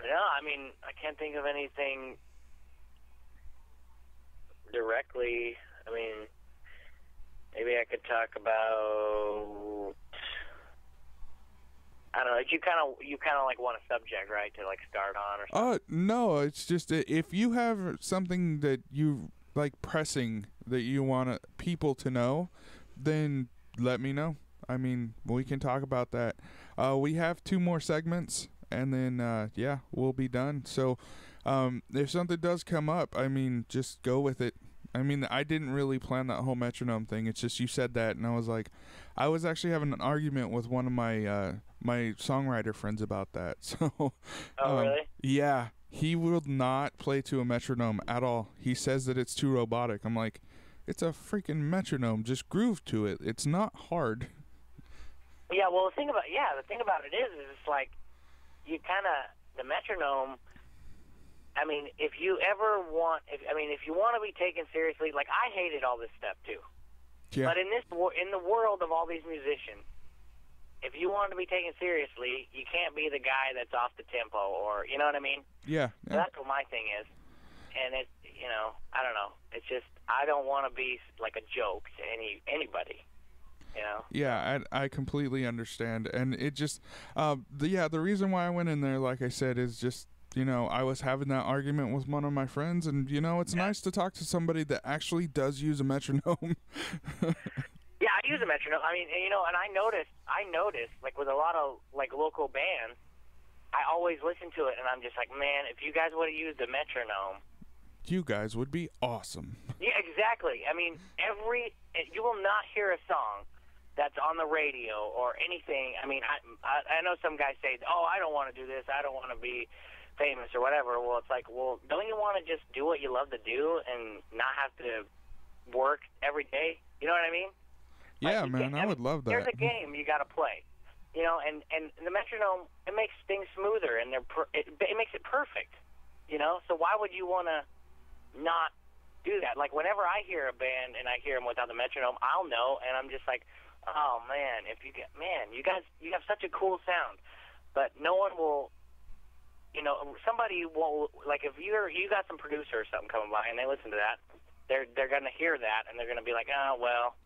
No, I can't think of anything directly. Maybe I could talk about, I don't know. You kind of like want a subject, right, to like start on or something? No, it's just if you have something that you like pressing that you want people to know, then let me know. We can talk about that. We have 2 more segments, and then we'll be done. So if something does come up, I mean, just go with it. I mean, I didn't really plan that whole metronome thing. It's just you said that, and I was like, I was actually having an argument with one of my my songwriter friends about that. So, Really? yeah, he will not play to a metronome at all. He says that it's too robotic. I'm like, it's a freaking metronome. Just groove to it. It's not hard. Yeah. Well, the thing about it is it's like you kind of the metronome. I mean, if you want to be taken seriously, like I hated all this stuff too. Yeah. But in the world of all these musicians, if you want to be taken seriously, you can't be the guy that's off the tempo, or you know what I mean? Yeah. So that's what my thing is, and it's I don't know. It's just I don't want to be like a joke to anybody. Yeah, I completely understand, and it just the reason why I went in there, like I said, is just I was having that argument with one of my friends, and it's nice to talk to somebody that actually does use a metronome. Yeah, I use a metronome. I mean, and I noticed like with a lot of like local bands, I always listen to it, and I'm just like, man, if you guys would have used a metronome, you guys would be awesome. Yeah, exactly. I mean, you will not hear a song that's on the radio or anything. I mean, I know some guys say, oh, I don't want to do this. I don't want to be famous or whatever. Well, it's like, well, don't you want to just do what you love to do and not have to work every day? You know what I mean? Yeah, man, I would love that. There's a game you got to play, and the metronome, it makes things smoother, and it makes it perfect, So why would you want to not do that? Like whenever I hear a band and I hear them without the metronome, I'll know, and I'm just like, oh man, you guys have such a cool sound, but no one will. Somebody will, like if you got some producer or something coming by and they listen to that, they're gonna hear that and they're gonna be like, oh well.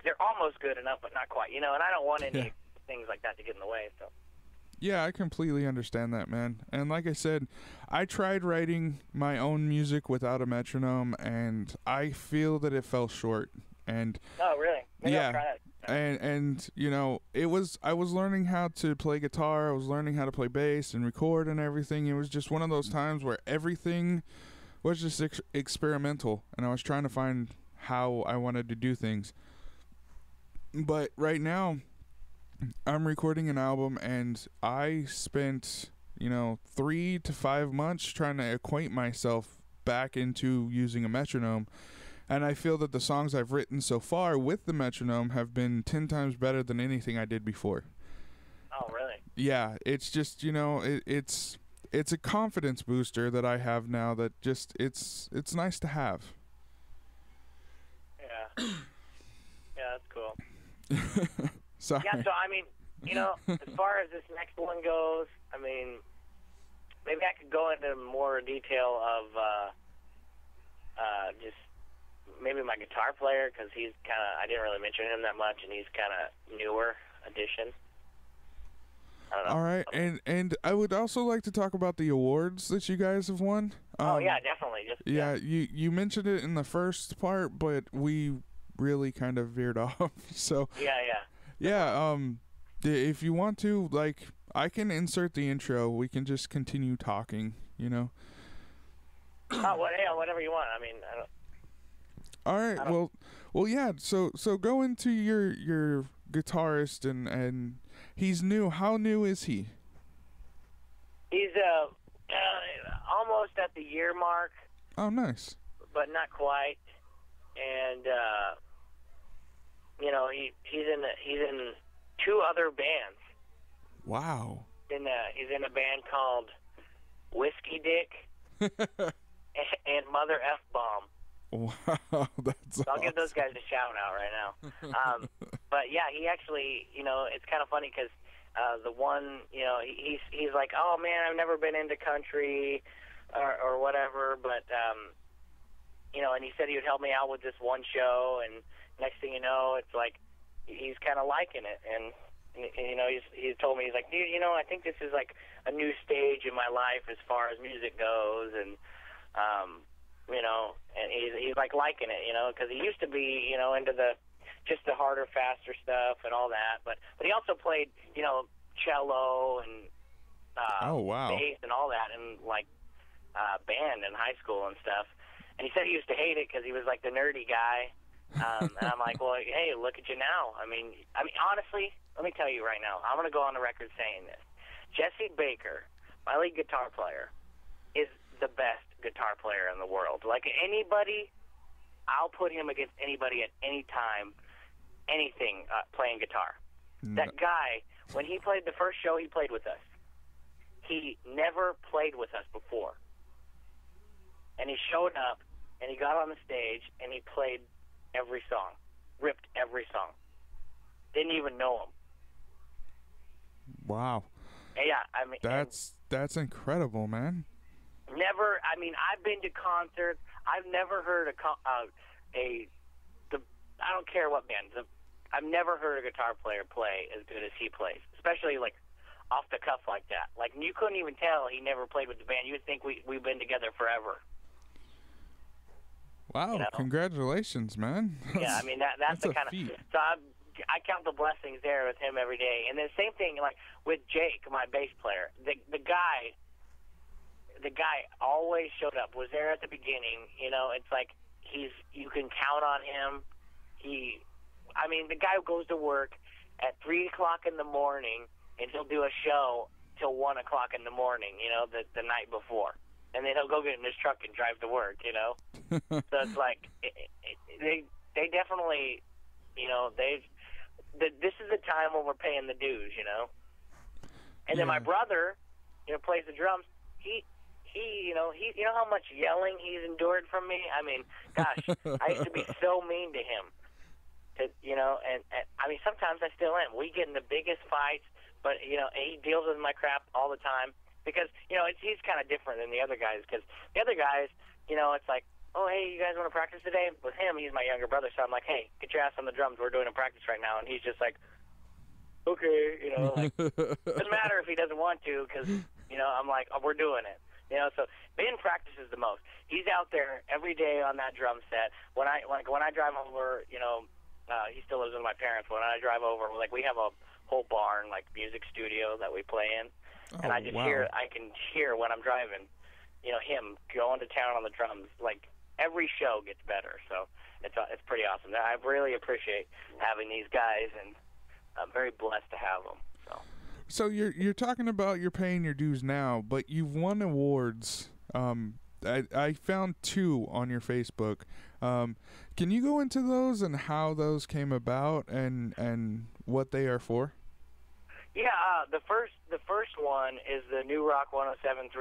They're almost good enough, but not quite, and I don't want any things like that to get in the way. So. Yeah, I completely understand that, man. And like I said, I tried writing my own music without a metronome, and I feel that it fell short. And oh, really? Maybe yeah. I'll try that. And I was learning how to play guitar, I was learning how to play bass and record and everything. It was just one of those times where everything was just experimental, and I was trying to find how I wanted to do things. But right now, I'm recording an album, and I spent 3 to 5 months trying to acquaint myself back into using a metronome. And I feel that the songs I've written so far with the metronome have been 10 times better than anything I did before. Oh, really? Yeah, it's just, it's a confidence booster that I have now that just, it's nice to have. Yeah. Yeah, that's cool. Sorry. Yeah, so, I mean, as far as this next one goes, I mean, maybe I could go into more detail of just maybe my guitar player, because he's kind of, I didn't really mention him that much, and he's kind of newer addition. I don't know. All right, and I would also like to talk about the awards that you guys have won. Oh, yeah, definitely. Yeah, you mentioned it in the first part, but we really kind of veered off. So yeah. If you want to, like, I can insert the intro. We can just continue talking. Oh, whatever you want. I mean, I don't. All right. Well, yeah. So go into your guitarist, and he's new. How new is he? He's almost at the year mark. Oh, nice. But not quite. And he's in 2 other bands. Wow. He's in a band called Whiskey Dick and Mother F Bomb. Wow, that's awesome. I'll give those guys a shout out right now. But yeah, he actually, it's kind of funny because the one, he's like, oh man, I've never been into country or whatever, but and he said he would help me out with this one show, and next thing you know, it's like he's kind of liking it, and he's told me, he's like, dude, I think this is like a new stage in my life as far as music goes, and and he's like liking it, because he used to be, into the harder, faster stuff and all that, but he also played, cello and oh wow, bass and all that, and like band in high school and stuff. And he said he used to hate it because he was like the nerdy guy. And I'm like, well, hey, look at you now. I mean, honestly, let me tell you right now, I'm going to go on the record saying this. Jesse Baker, my lead guitar player, is the best guitar player in the world. Like anybody, I'll put him against anybody at any time, anything, playing guitar. That guy, when he played the first show he played with us, he never played with us before. And he showed up, and he got on the stage, and he played every song, ripped every song. Didn't even know him. Wow. Yeah, I mean, that's incredible, man. Never. I mean, I've been to concerts. I've never heard I don't care what band. I've never heard a guitar player play as good as he plays, especially like off the cuff like that. Like you couldn't even tell he never played with the band. You would think we've been together forever. Wow! You know? Congratulations, man. Yeah, I mean that's the kind of. So I count the blessings there with him every day. And the same thing like with Jake, my bass player. The guy always showed up. Was there at the beginning. You know, it's like you can count on him. The guy goes to work at 3:00 in the morning, and he'll do a show till 1:00 in the morning. You know, the night before. And then he'll go get in his truck and drive to work, you know. So it's like they definitely, you know, this is the time when we're paying the dues, you know. And then my brother, you know, plays the drums. He you know how much yelling he's endured from me. I mean, gosh, I used to be so mean to him. You know, and I mean sometimes I still am. We get in the biggest fights, but you know he deals with my crap all the time. Because, you know, he's kind of different than the other guys. Because the other guys, you know, it's like, oh, hey, you guys want to practice today? With him, he's my younger brother. So I'm like, hey, get your ass on the drums. We're doing a practice right now. And he's just like, okay, you know. Like, doesn't matter if he doesn't want to because, you know, I'm like, oh, we're doing it. You know, so Ben practices the most. He's out there every day on that drum set. When I drive over, you know, he still lives with my parents. When I drive over, like we have a whole barn, like music studio that we play in. And I just I can hear when I'm driving, you know, him going to town on the drums. Like every show gets better, so it's pretty awesome. I really appreciate having these guys, and I'm very blessed to have them. So you're talking about you're paying your dues now, but you've won awards. I found 2 on your Facebook. Can you go into those and how those came about and what they are for? Yeah, the first one is the New Rock 107.3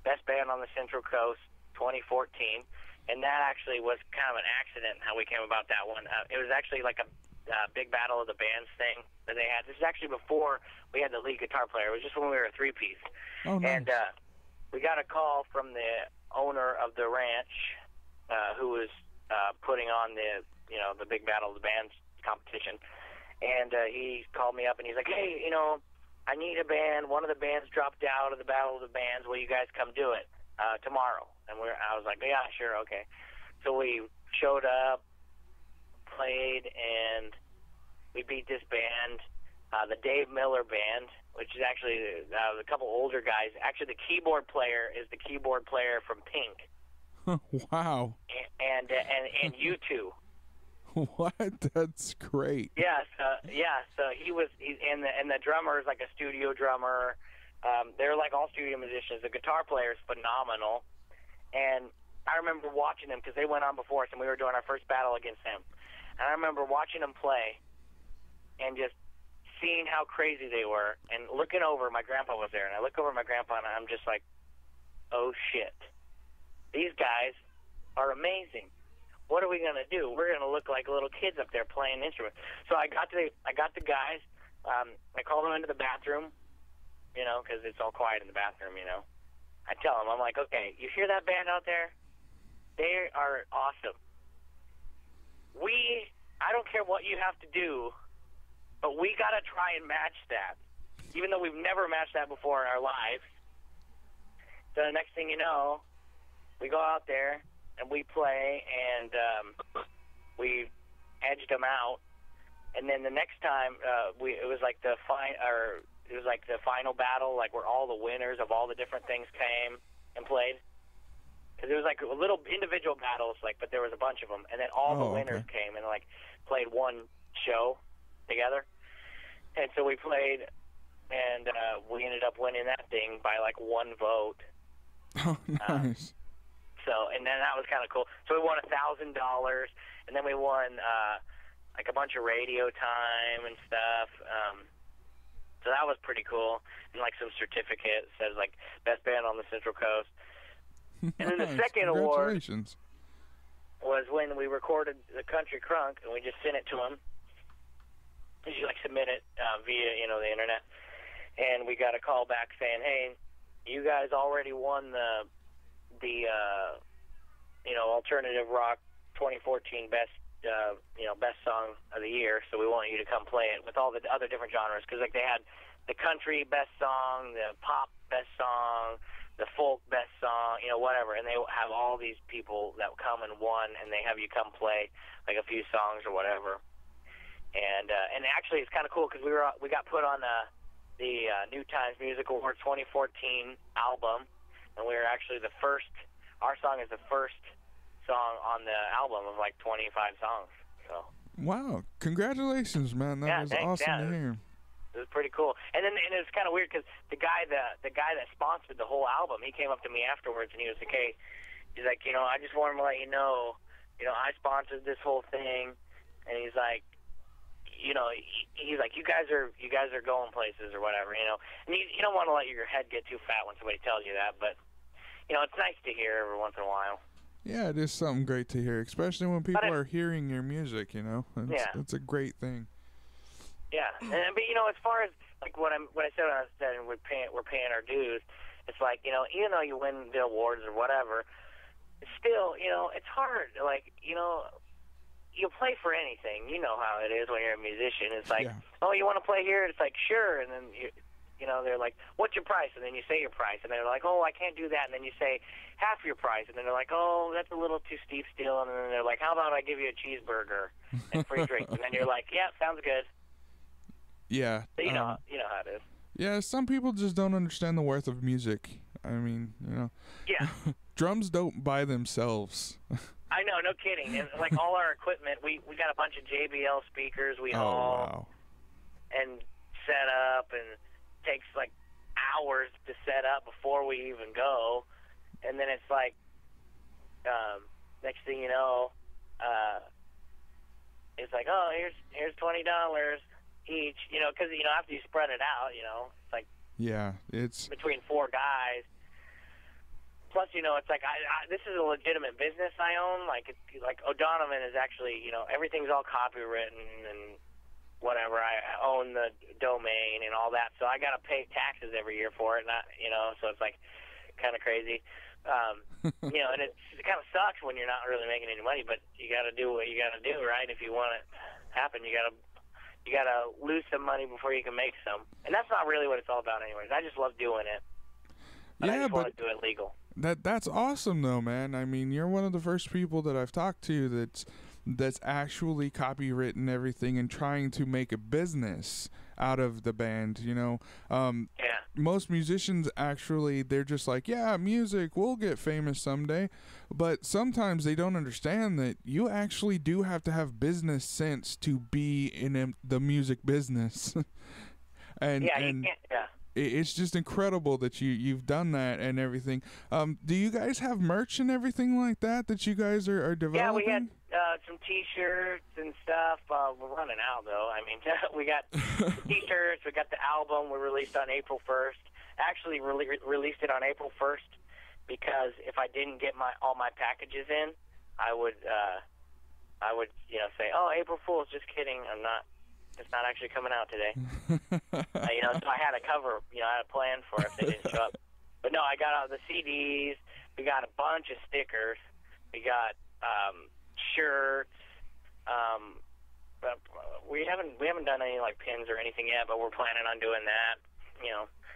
Best Band on the Central Coast 2014, and that actually was kind of an accident how we came about that one. It was actually like a big battle of the bands thing that they had. This is actually before we had the lead guitar player. It was just when we were a 3-piece. Oh, nice. And we got a call from the owner of the ranch who was putting on the big battle of the bands competition. And he called me up, and he's like, hey, you know, I need a band. One of the bands dropped out of the Battle of the Bands. Will you guys come do it tomorrow? And I was like, yeah, sure, okay. So we showed up, played, and we beat this band, the Dave Miller Band, which is actually a couple older guys. Actually, the keyboard player is the keyboard player from Pink. Wow. And U2. What? That's great. Yeah, so and the drummer is like a studio drummer. They're like all studio musicians. The guitar player is phenomenal. And I remember watching them because they went on before us, and we were doing our first battle against them. And I remember watching them play and just seeing how crazy they were and looking over. My grandpa was there, and I look over at my grandpa, and I'm just like, oh, shit. These guys are amazing. What are we going to do? We're going to look like little kids up there playing instruments. So I got the guys. I called them into the bathroom, you know, because it's all quiet in the bathroom, you know. I tell them, I'm like, okay, you hear that band out there? They are awesome. I don't care what you have to do, but we got to try and match that, even though we've never matched that before in our lives. So the next thing you know, we go out there, and we play, and we edged them out. And then the next time, it was like the it was like the final battle, like where all the winners of all the different things came and played. Because it was like little individual battles, like, but there was a bunch of them, and then all the winners came and like played one show together. And so we played, and we ended up winning that thing by like one vote. Oh, nice. So, and then that was kind of cool. So we won $1,000, and then we won like a bunch of radio time and stuff. So that was pretty cool, and like some certificate says like best band on the Central Coast. And then the second award was when we recorded the Country Crunk, and we just sent it to them. You like submit it via the internet, and we got a call back saying, "Hey, you guys already won the alternative rock 2014 best best song of the year. So we want you to come play it with all the other different genres, because like they had the country best song, the pop best song, the folk best song, whatever, and they have all these people that come and won, and they have you come play like a few songs or whatever." And actually, it's kind of cool because we got put on the New Times Music Awards 2014 album, and we were actually the first. Our song is the first song on the album of like 25 songs. So. Wow! Congratulations, man. That was awesome to hear. It was pretty cool. And then it was kind of weird because the guy that sponsored the whole album, he came up to me afterwards and he was like, "Hey," he's like, "I just wanted to let you know, I sponsored this whole thing," and he's like, he's like, you guys are going places or whatever, and you don't want to let your head get too fat when somebody tells you that, but it's nice to hear every once in a while. Yeah, it is something great to hear, especially when people are hearing your music. It's a great thing. Yeah, but as far as like what I said when I said we're paying our dues, it's like even though you win the awards or whatever, it's still it's hard. Like you'll play for anything. You know how it is when you're a musician. It's like, oh, you want to play here? It's like, sure. And then they're like, what's your price? And then you say your price, and they're like, oh, I can't do that. And then you say half your price, and then they're like, oh, that's a little too steep still. And then they're like, how about I give you a cheeseburger and free drink? And then you're like, yeah, sounds good. Yeah. So you know how it is. Yeah, some people just don't understand the worth of music. I mean, Yeah. Drums don't buy themselves. I know, no kidding. And like all our equipment, we got a bunch of JBL speakers we haul and set up, and it takes like hours to set up before we even go. And then it's like, next thing you know, it's like, oh, here's $20 each, because after you spread it out, it's like it's between 4 guys. Plus, it's like this is a legitimate business I own. Like Odonovan is actually, everything's all copywritten and whatever. I own the domain and all that, so I got to pay taxes every year for it. So it's like kind of crazy. And it kind of sucks when you're not really making any money, but you got to do what you got to do, right? If you want it to happen, you got to lose some money before you can make some. And that's not really what it's all about, anyways. I just love doing it. But I just want to do it legal. That's awesome though, man. I mean, you're one of the first people that I've talked to that's actually copywritten everything and trying to make a business out of the band, Most musicians actually, they're just like, yeah, music, we'll get famous someday. But sometimes they don't understand that you actually do have to have business sense to be in the music business. It's just incredible that you've done that and everything. Do you guys have merch and everything like that you guys are developing? Yeah, we had some T-shirts and stuff. We're running out, though. I mean, we got T-shirts. We got the album. We released on April 1st. Actually, released it on April 1st because if I didn't get all my packages in, I would say, oh, April Fool's, just kidding. It's not actually coming out today. So I had a cover, I had a plan for it if they didn't show up. But no, I got out the CDs. We got a bunch of stickers. We got shirts. But we haven't done any like pins or anything yet, but we're planning on doing that.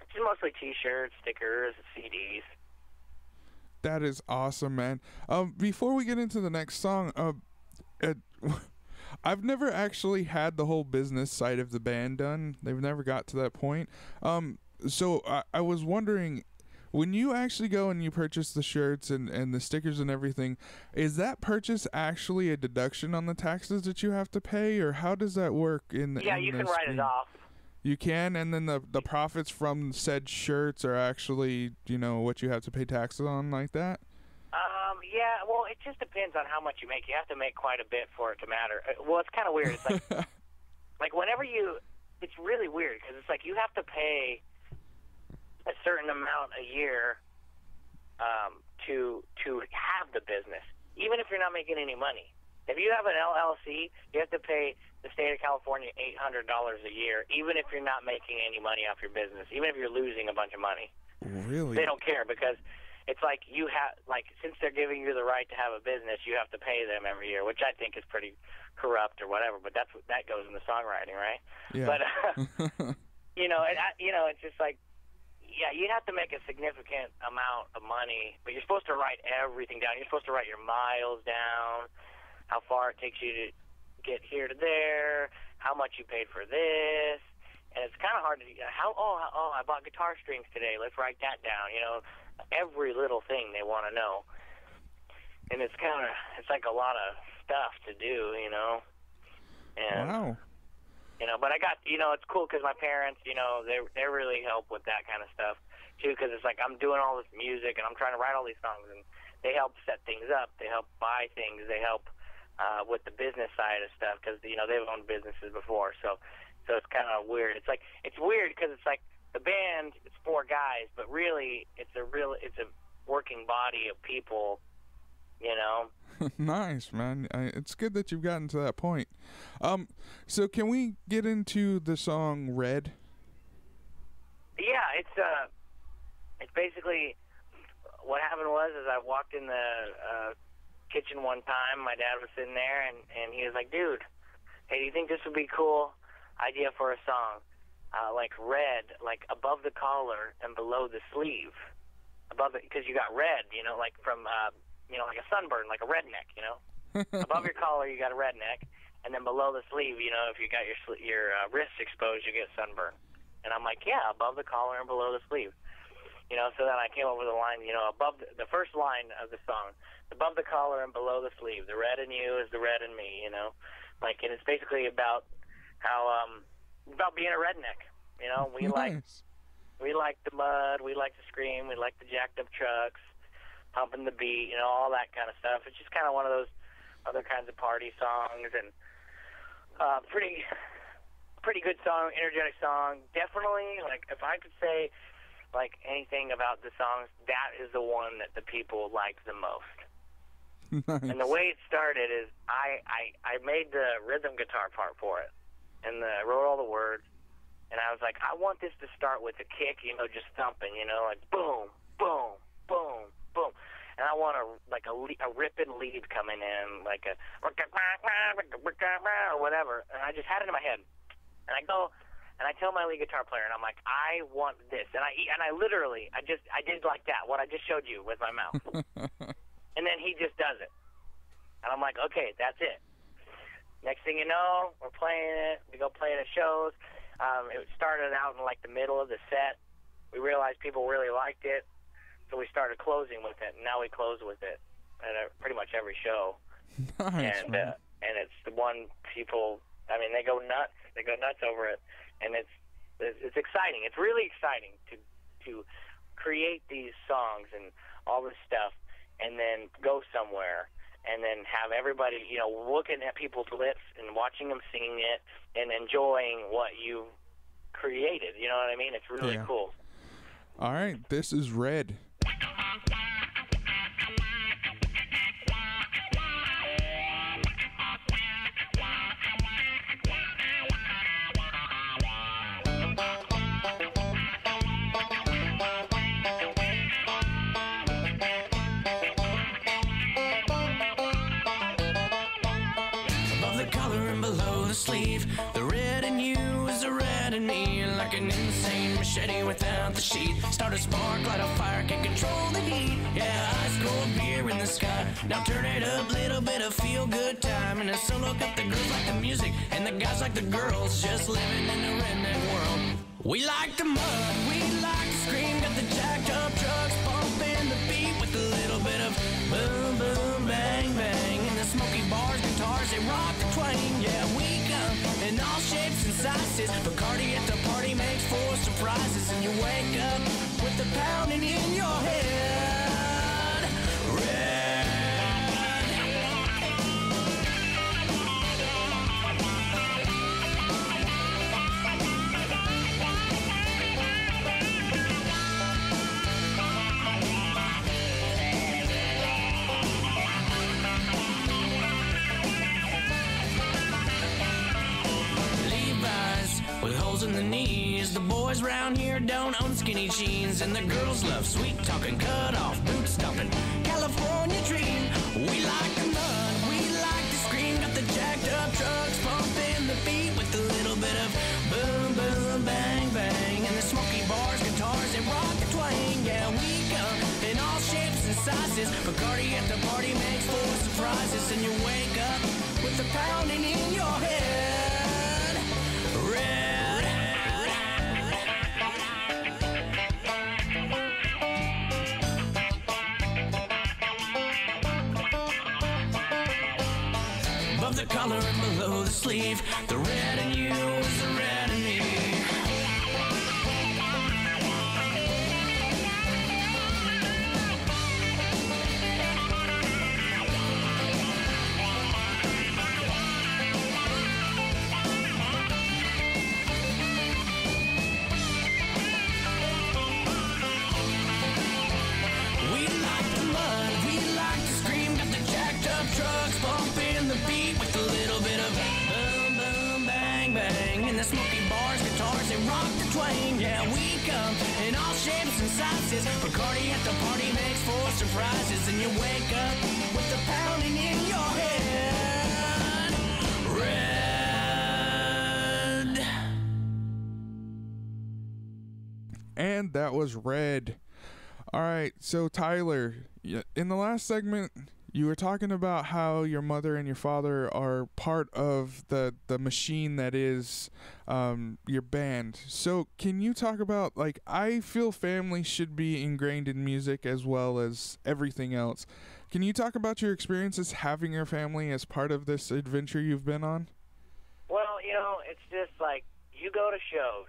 Just mostly T-shirts, stickers, CDs. That is awesome, man. Before we get into the next song, I've never actually had the whole business side of the band done. They've never got to that point. So I was wondering, when you actually go and you purchase the shirts and the stickers and everything, is that purchase actually a deduction on the taxes that you have to pay, or how does that work? Yeah, you can write it off. You can, and then the profits from said shirts are actually, you know, what you have to pay taxes on, like that? Yeah, well, it just depends on how much you make. You have to make quite a bit for it to matter. Well, it's kind of weird. It's like, like whenever it's really weird because it's like you have to pay a certain amount a year to have the business, even if you're not making any money. If you have an LLC, you have to pay the state of California $800 a year, even if you're not making any money off your business, even if you're losing a bunch of money. Really? They don't care because it's like you have, like, since they're giving you the right to have a business, you have to pay them every year, which I think is pretty corrupt or whatever. But that goes in the songwriting, right? Yeah. But it's just like, yeah, you have to make a significant amount of money, but you're supposed to write everything down. You're supposed to write your miles down, how far it takes you to get here to there, how much you paid for this. And it's kind of hard to, I bought guitar strings today. Let's write that down. You know, every little thing they want to know. And it's like a lot of stuff to do, you know. And, wow. You know, but I got, you know, it's cool because my parents, you know, they really help with that kind of stuff, too, because it's like I'm doing all this music and I'm trying to write all these songs, and they help set things up. They help buy things. They help with the business side of stuff because, you know, they've owned businesses before. So it's kind of weird. It's like, it's weird because it's like the band, it's 4 guys, but really it's a working body of people, you know. Nice, man. It's good that you've gotten to that point. So can we get into the song Red? Yeah, it's basically what happened was I walked in the kitchen one time. My dad was sitting there, and he was like, "Dude, hey, do you think this would be a cool idea for a song? Like red, like above the collar and below the sleeve, because you got red, you know, like from you know, like a sunburn, like a redneck, you know. Above your collar, you got a redneck, and then below the sleeve, you know, if you got your wrists exposed, you get sunburn." And I'm like, "Yeah, above the collar and below the sleeve." You know, so then I came up with a line, you know, above the first line of the song, above the collar and below the sleeve, the red in you is the red in me, you know. Like, and it's basically about how, about being a redneck, you know. We Nice. we like the mud, we like to scream, we like the jacked up trucks, pumping the beat, you know, all that kind of stuff. It's just kind of one of those other kinds of party songs, and pretty good song, energetic song. Definitely, like, if I could say, like, anything about the songs, that is the one that the people liked the most. Nice. And the way it started is I made the rhythm guitar part for it, and I wrote all the words, and I was like, I want this to start with a kick, you know, just thumping, you know, like boom, boom, boom, boom. And I want a ripping lead coming in, like a or whatever. And I just had it in my head. And I go and I tell my lead guitar player, and I'm like, I want this. And I literally I did like that, what I just showed you with my mouth. And then he just does it. And I'm like, okay, that's it. Next thing you know, we're playing it. We go play it at shows. It started out in like the middle of the set. We realized people really liked it. So we started closing with it, and now we close with it at pretty much every show. Nice, and man. and it's the one people, I mean, they go nuts. They go nuts over it, and it's exciting. It's really exciting to create these songs and all this stuff, and then go somewhere, and then have everybody, you know, looking at people's lips and watching them singing it and enjoying what you've created. You know what I mean? It's really cool. All right, this is Red. Above the collar and below the sleeve, the red in you is the red in me. Like an insane machete without the sheath. Start a spark, light a fire, can control the heat. Yeah, ice cold beer in the sky. Now turn it up, little bit of feel-good time. And a solo got the girls like the music, and the guys like the girls, just living in a redneck world. We like the mud, we like to scream, got the jacked up trucks pumping the beat with a little bit of boom, boom, bang, bang. And the smoky bars, guitars, they rock the twang. Yeah, we come in all shapes and sizes. Bacardi at the party makes for surprises. And you wake up with the pounding in your head. Red. With holes in the knees, the boys round here don't own skinny jeans, and the girls love sweet talking, cut off, boot stomping, California dream. We like the mud, we like to scream, got the jacked up trucks pumping the beat with a little bit of boom, boom, bang, bang, and the smoky bars, guitars, they rock the twang. Yeah, we come in all shapes and sizes. Bacardi at the party makes for surprises, and you wake up with the pounding in your head. Above the collar and below the sleeve, the red in you is the red in me. We like the mud, we like to scream, got the jacked up trucks bumping the beat with a little bit of boom, boom, bang, bang. And the smoky bars, guitars, they rock the twang. Yeah, we come in all shapes and sizes. Bacardi at the party makes for surprises, and you wake up with the pounding in your head. Red. And that was Red. All right, so Tyler, in the last segment, you were talking about how your mother and your father are part of the machine that is your band. So can you talk about, like, I feel family should be ingrained in music as well as everything else. Can you talk about your experiences having your family as part of this adventure you've been on? Well, you know, it's just like you go to shows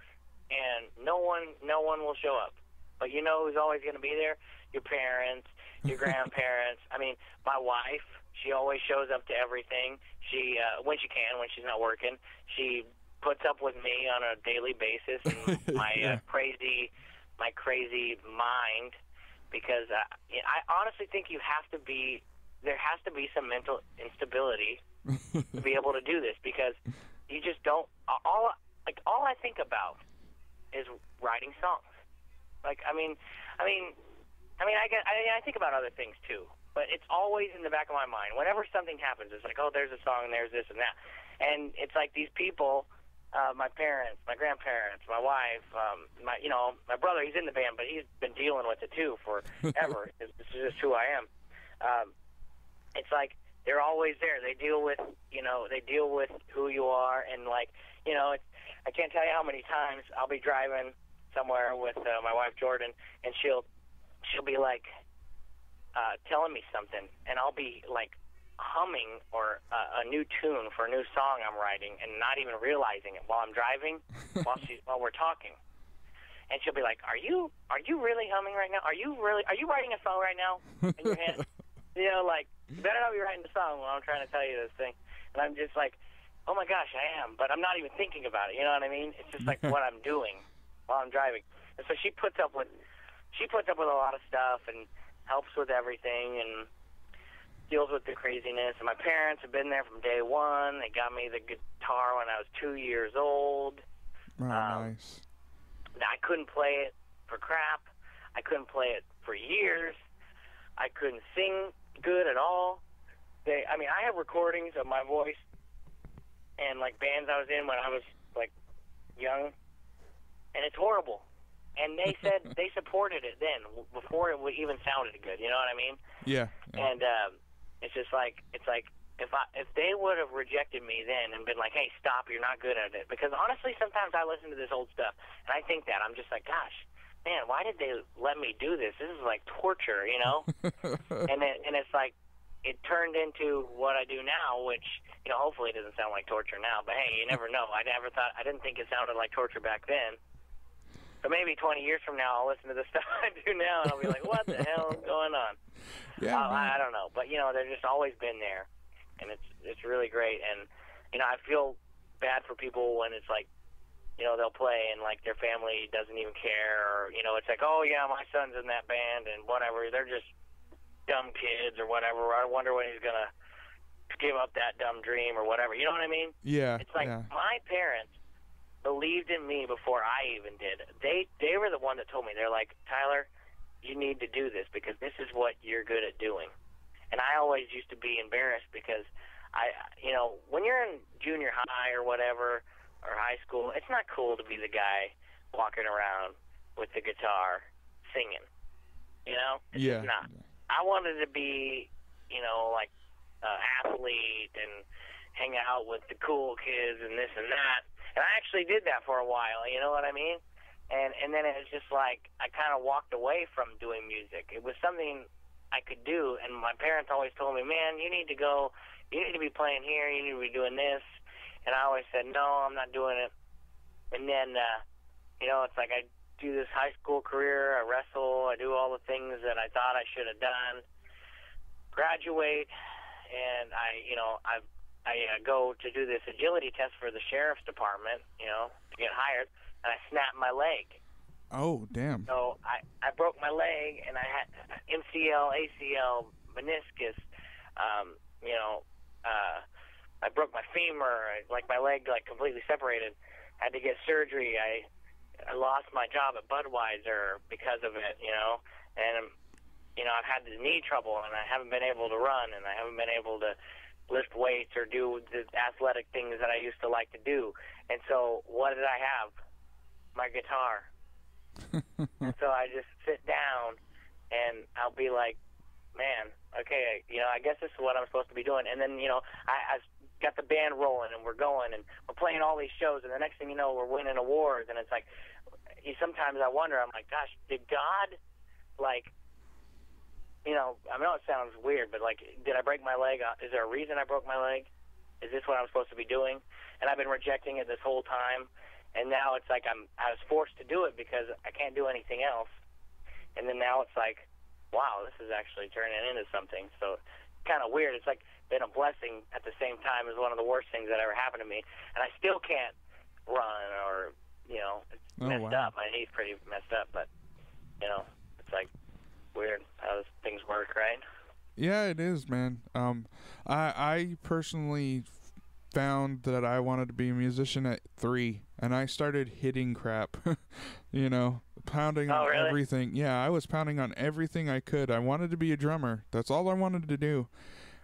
and no one will show up. But you know who's always going to be there? Your parents, your grandparents. I mean, my wife, she always shows up to everything. She, when she can, when she's not working, she puts up with me on a daily basis and my crazy mind, because I honestly think there has to be some mental instability to be able to do this, because you just don't. All I think about is writing songs. Like, I think about other things too, but it's always in the back of my mind. Whenever something happens, it's like, oh, there's a song, and there's this and that, and it's like these people, my parents, my grandparents, my wife, my brother. He's in the band, but he's been dealing with it too forever. This is just who I am. It's like they're always there. They deal with who you are, and like, I can't tell you how many times I'll be driving somewhere with my wife Jordan, and she'll be like telling me something, and I'll be like humming or a new tune for a new song I'm writing, and not even realizing it while I'm driving, while we're talking. And she'll be like, "Are you really humming right now? Are you writing a song right now in your head?" Like, you better not be writing a song while I'm trying to tell you this thing. And I'm just like, oh my gosh, I am, but I'm not even thinking about it. You know what I mean? It's just like what I'm doing while I'm driving. And so she puts up with a lot of stuff and helps with everything and deals with the craziness. And my parents have been there from day one. They got me the guitar when I was 2 years old. Oh, nice. I couldn't play it for crap. I couldn't play it for years. I couldn't sing good at all. I have recordings of my voice and like bands I was in when I was like young, and it's horrible. And they said they supported it then before it even sounded good. You know what I mean? Yeah. And it's just like if they would have rejected me then and been like, hey, stop, you're not good at it. Because honestly, sometimes I listen to this old stuff and I think that I'm just like, gosh, man, why did they let me do this? This is like torture, you know? and it's like it turned into what I do now, which, you know, hopefully it doesn't sound like torture now. But hey, you never know. I didn't think it sounded like torture back then. But maybe 20 years from now, I'll listen to the stuff I do now, and I'll be like, what the hell is going on? Yeah, I don't know. But, you know, they've just always been there, and it's really great. And, you know, I feel bad for people when it's like, you know, they'll play and, like, their family doesn't even care. Or, you know, it's like, oh, yeah, my son's in that band and whatever. They're just dumb kids or whatever. I wonder when he's going to give up that dumb dream or whatever. You know what I mean? Yeah. It's like my parents believed in me before I even did. They were the one that told me. They're like, Tyler, you need to do this because this is what you're good at doing. And I always used to be embarrassed because you know, when you're in junior high or whatever or high school, it's not cool to be the guy walking around with the guitar singing. You know, it's just not. I wanted to be, you know, like athlete and hang out with the cool kids and this and that. And I actually did that for a while, you know what I mean? And then it was just like I kind of walked away from doing music. It was something I could do, and my parents always told me, man, you need to go, you need to be playing here, you need to be doing this. And I always said, no, I'm not doing it. And then, you know, it's like I do this high school career, I wrestle, I do all the things that I thought I should have done, graduate, and I go to do this agility test for the sheriff's department, you know, to get hired, and I snapped my leg. Oh, damn. So I broke my leg, and I had MCL, ACL, meniscus, you know, I broke my femur, like my leg like completely separated. Had to get surgery. I lost my job at Budweiser because of it, you know, and, you know, I've had the knee trouble, and I haven't been able to run, and I haven't been able to lift weights or do the athletic things that I used to like to do. And so what did I have? My guitar. And so I just sit down and I'll be like, man, okay, you know, I guess this is what I'm supposed to be doing. And then, you know, I got the band rolling and we're going and we're playing all these shows, and the next thing you know, we're winning awards. And it's like, sometimes I wonder, I'm like, gosh, did God, like, you know, I know it sounds weird, but, like, did I break my leg? Is there a reason I broke my leg? Is this what I'm supposed to be doing? And I've been rejecting it this whole time, and now it's like I was forced to do it because I can't do anything else. And then now it's like, wow, this is actually turning into something. So kind of weird. It's like been a blessing at the same time as one of the worst things that ever happened to me. And I still can't run or, you know, it's messed up. My knee's pretty messed up, but, you know, it's like, weird how things work, right? Yeah, it is, man. I personally found that I wanted to be a musician at 3, and I started hitting crap, you know, pounding on everything. Yeah, I was pounding on everything I could. I wanted to be a drummer. That's all I wanted to do.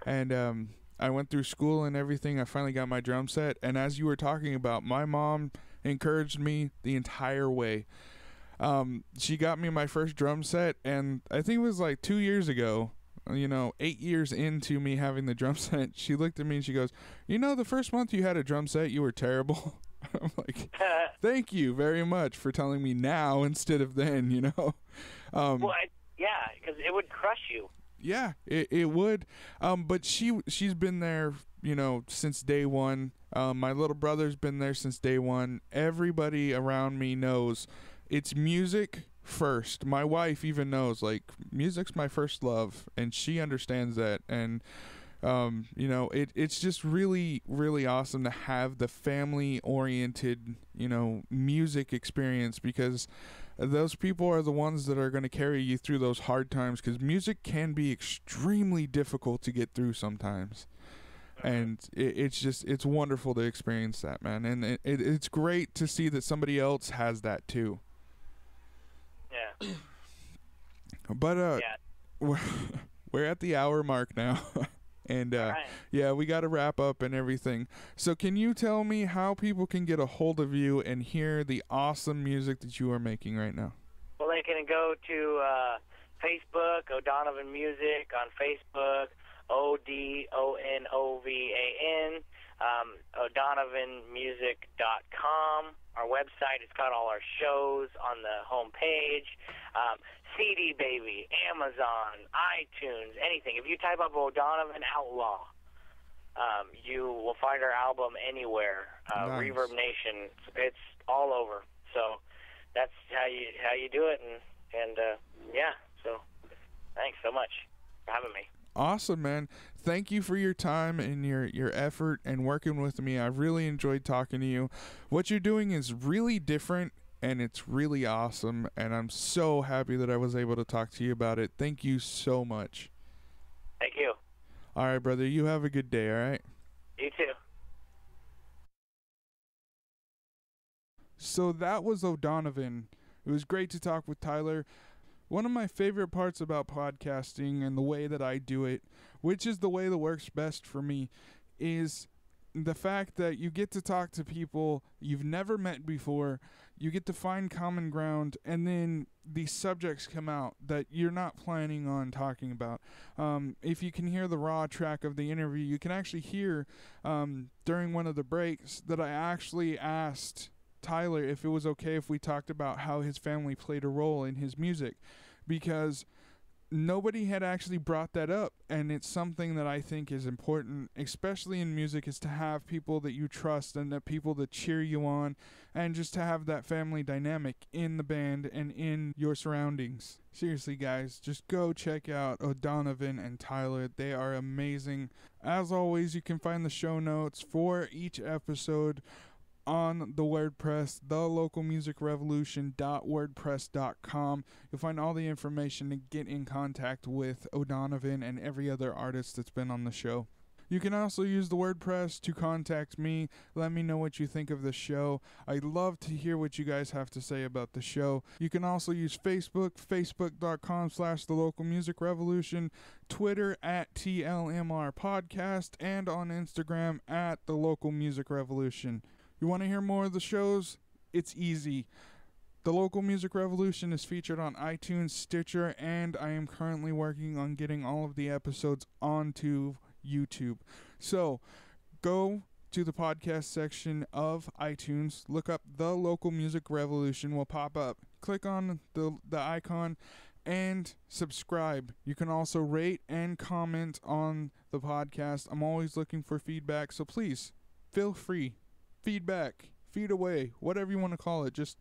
And I went through school and everything. I finally got my drum set, and as you were talking about, my mom encouraged me the entire way. She got me my first drum set, and I think it was like 2 years ago, you know, 8 years into me having the drum set, she looked at me and she goes, you know, the first month you had a drum set, you were terrible. I'm like, thank you very much for telling me now instead of then, you know. Yeah, because it would crush you. Yeah, it would. But she's been there, you know, since day one. My little brother's been there since day one. Everybody around me knows it's music first. My wife even knows, like, music's my first love, and she understands that. And you know, it's just really, really awesome to have the family-oriented, you know, music experience, because those people are the ones that are going to carry you through those hard times, because music can be extremely difficult to get through sometimes. And it's wonderful to experience that, man. And it's great to see that somebody else has that too. Yeah. But we're at the hour mark now. And right. Yeah, we got to wrap up and everything. So can you tell me how people can get a hold of you and hear the awesome music that you are making right now? go to Facebook, Odonovan Music on Facebook, ODONOVAN, Odonovanmusic.com. Our website, it's got all our shows on the home page. CD Baby, Amazon, iTunes, anything. If you type up Odonovan Outlaw, you will find our album anywhere. Nice. Reverb Nation, it's all over. So that's how you do it, and yeah. So thanks so much for having me. Awesome, man. Thank you for your time and your effort and working with me. I've really enjoyed talking to you. What you're doing is really different, and it's really awesome, and I'm so happy that I was able to talk to you about it. Thank you so much. Thank you. All right, brother. You have a good day, all right? You too. So that was Odonovan. It was great to talk with Tyler. One of my favorite parts about podcasting and the way that I do it, which is the way that works best for me, is the fact that you get to talk to people you've never met before, you get to find common ground, and then these subjects come out that you're not planning on talking about. If you can hear the raw track of the interview, you can actually hear during one of the breaks that I actually asked Tyler if it was okay if we talked about how his family played a role in his music, because nobody had actually brought that up, and it's something that I think is important, especially in music, is to have people that you trust and that people that cheer you on, and just to have that family dynamic in the band and in your surroundings. Seriously, guys, just go check out Odonovan and Tyler. They are amazing. As always, you can find the show notes for each episode on the WordPress, thelocalmusicrevolution.wordpress.com. You'll find all the information to get in contact with Odonovan and every other artist that's been on the show. You can also use the WordPress to contact me. Let me know what you think of the show. I'd love to hear what you guys have to say about the show. You can also use Facebook, facebook.com/thelocalmusicrevolution, Twitter at TLMR Podcast, and on Instagram at thelocalmusicrevolution. You want to hear more of the shows? It's easy. The Local Music Revolution is featured on iTunes, Stitcher, and I am currently working on getting all of the episodes onto YouTube. So, go to the podcast section of iTunes, look up The Local Music Revolution, will pop up. Click on the icon and subscribe. You can also rate and comment on the podcast. I'm always looking for feedback, so please, feel free. Feedback, feed away, whatever you want to call it. Just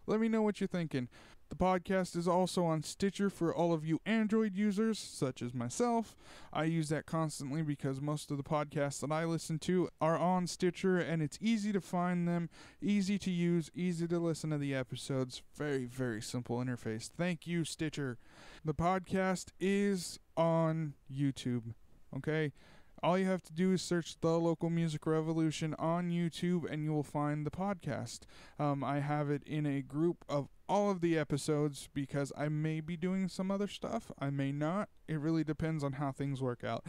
let me know what you're thinking. The podcast is also on Stitcher for all of you Android users, such as myself. I use that constantly because most of the podcasts that I listen to are on Stitcher, and it's easy to find them, easy to use, easy to listen to the episodes. Very, very simple interface. Thank you, Stitcher. The podcast is on YouTube, okay? All you have to do is search The Local Music Revolution on YouTube, and you will find the podcast. I have it in a group of all of the episodes because I may be doing some other stuff. I may not. It really depends on how things work out.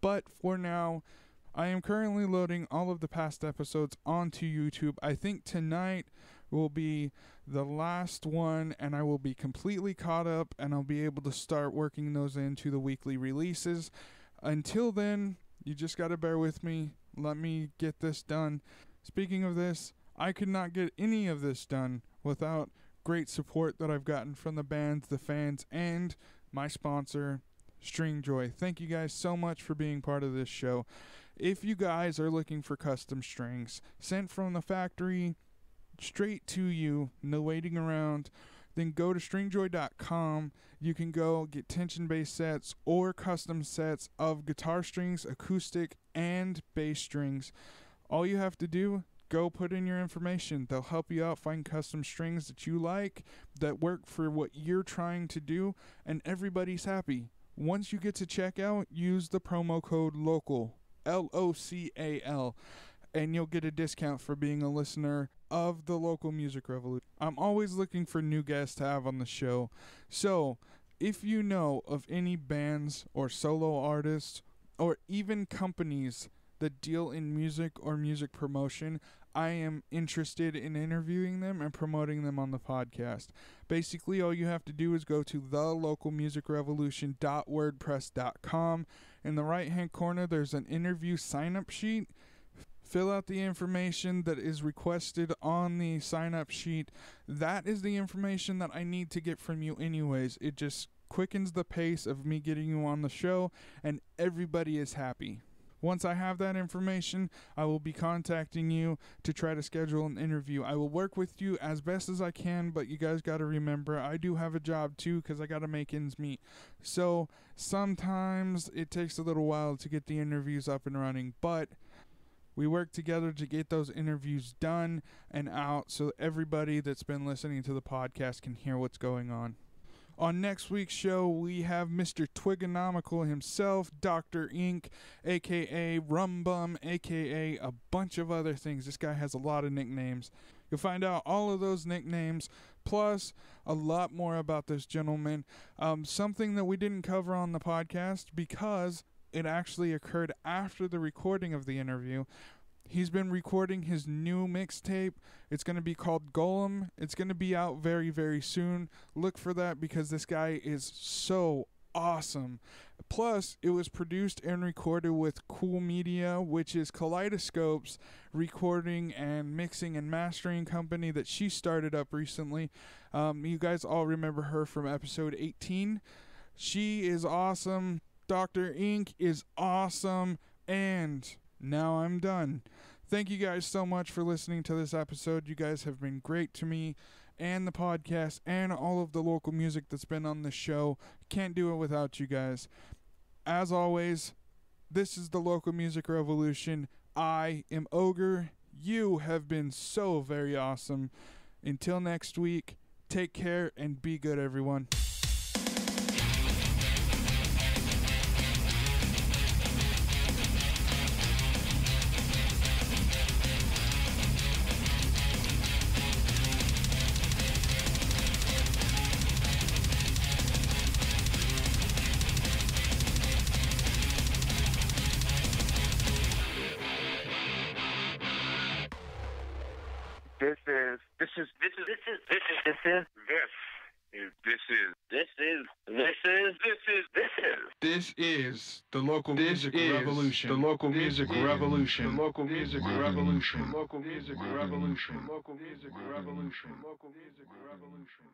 But for now, I am currently loading all of the past episodes onto YouTube. I think tonight will be the last one, and I will be completely caught up, and I'll be able to start working those into the weekly releases. Until then, you just got to bear with me. Let me get this done. Speaking of this, I could not get any of this done without great support that I've gotten from the bands, the fans, and my sponsor, Stringjoy. Thank you guys so much for being part of this show. If you guys are looking for custom strings sent from the factory straight to you, no waiting around, then go to stringjoy.com. You can go get tension-based sets or custom sets of guitar strings, acoustic, and bass strings. All you have to do, go put in your information. They'll help you out find custom strings that you like, that work for what you're trying to do, and everybody's happy. Once you get to checkout, use the promo code LOCAL, LOCAL, and you'll get a discount for being a listener of the Local Music Revolution. I'm always looking for new guests to have on the show. So, if you know of any bands or solo artists or even companies that deal in music or music promotion, I am interested in interviewing them and promoting them on the podcast. Basically, all you have to do is go to thelocalmusicrevolution.wordpress.com. In the right-hand corner, there's an interview sign-up sheet. Fill out the information that is requested on the sign-up sheet. That is the information that I need to get from you anyways. It just quickens the pace of me getting you on the show, and everybody is happy. Once I have that information, I will be contacting you to try to schedule an interview. I will work with you as best as I can, but you guys got to remember, I do have a job too because I got to make ends meet. So sometimes it takes a little while to get the interviews up and running, but we work together to get those interviews done and out so everybody that's been listening to the podcast can hear what's going on. On next week's show, we have Mr. Twigonomical himself, Dr. Ink, a.k.a. Rumbum, a.k.a. a bunch of other things. This guy has a lot of nicknames. You'll find out all of those nicknames, plus a lot more about this gentleman. Something that we didn't cover on the podcast because it actually occurred after the recording of the interview. He's been recording his new mixtape. It's going to be called Golem. It's going to be out very, very soon. Look for that because this guy is so awesome. Plus, it was produced and recorded with Cool Media, which is Kaleidoscope's recording and mixing and mastering company that she started up recently. You guys all remember her from episode 18. She is awesome. Dr. Ink is awesome. And now I'm done. Thank you guys so much for listening to this episode. You guys have been great to me and the podcast and all of the local music that's been on the show. Can't do it without you guys. As always, this is the Local Music Revolution. I am Ogre. You have been so very awesome. Until next week, take care and be good, everyone. This is the Local Music Revolution. The Local Music Revolution. The Local Music Revolution. Local Music Revolution. Local Music Revolution. Local Music Revolution. Local Music Revolution.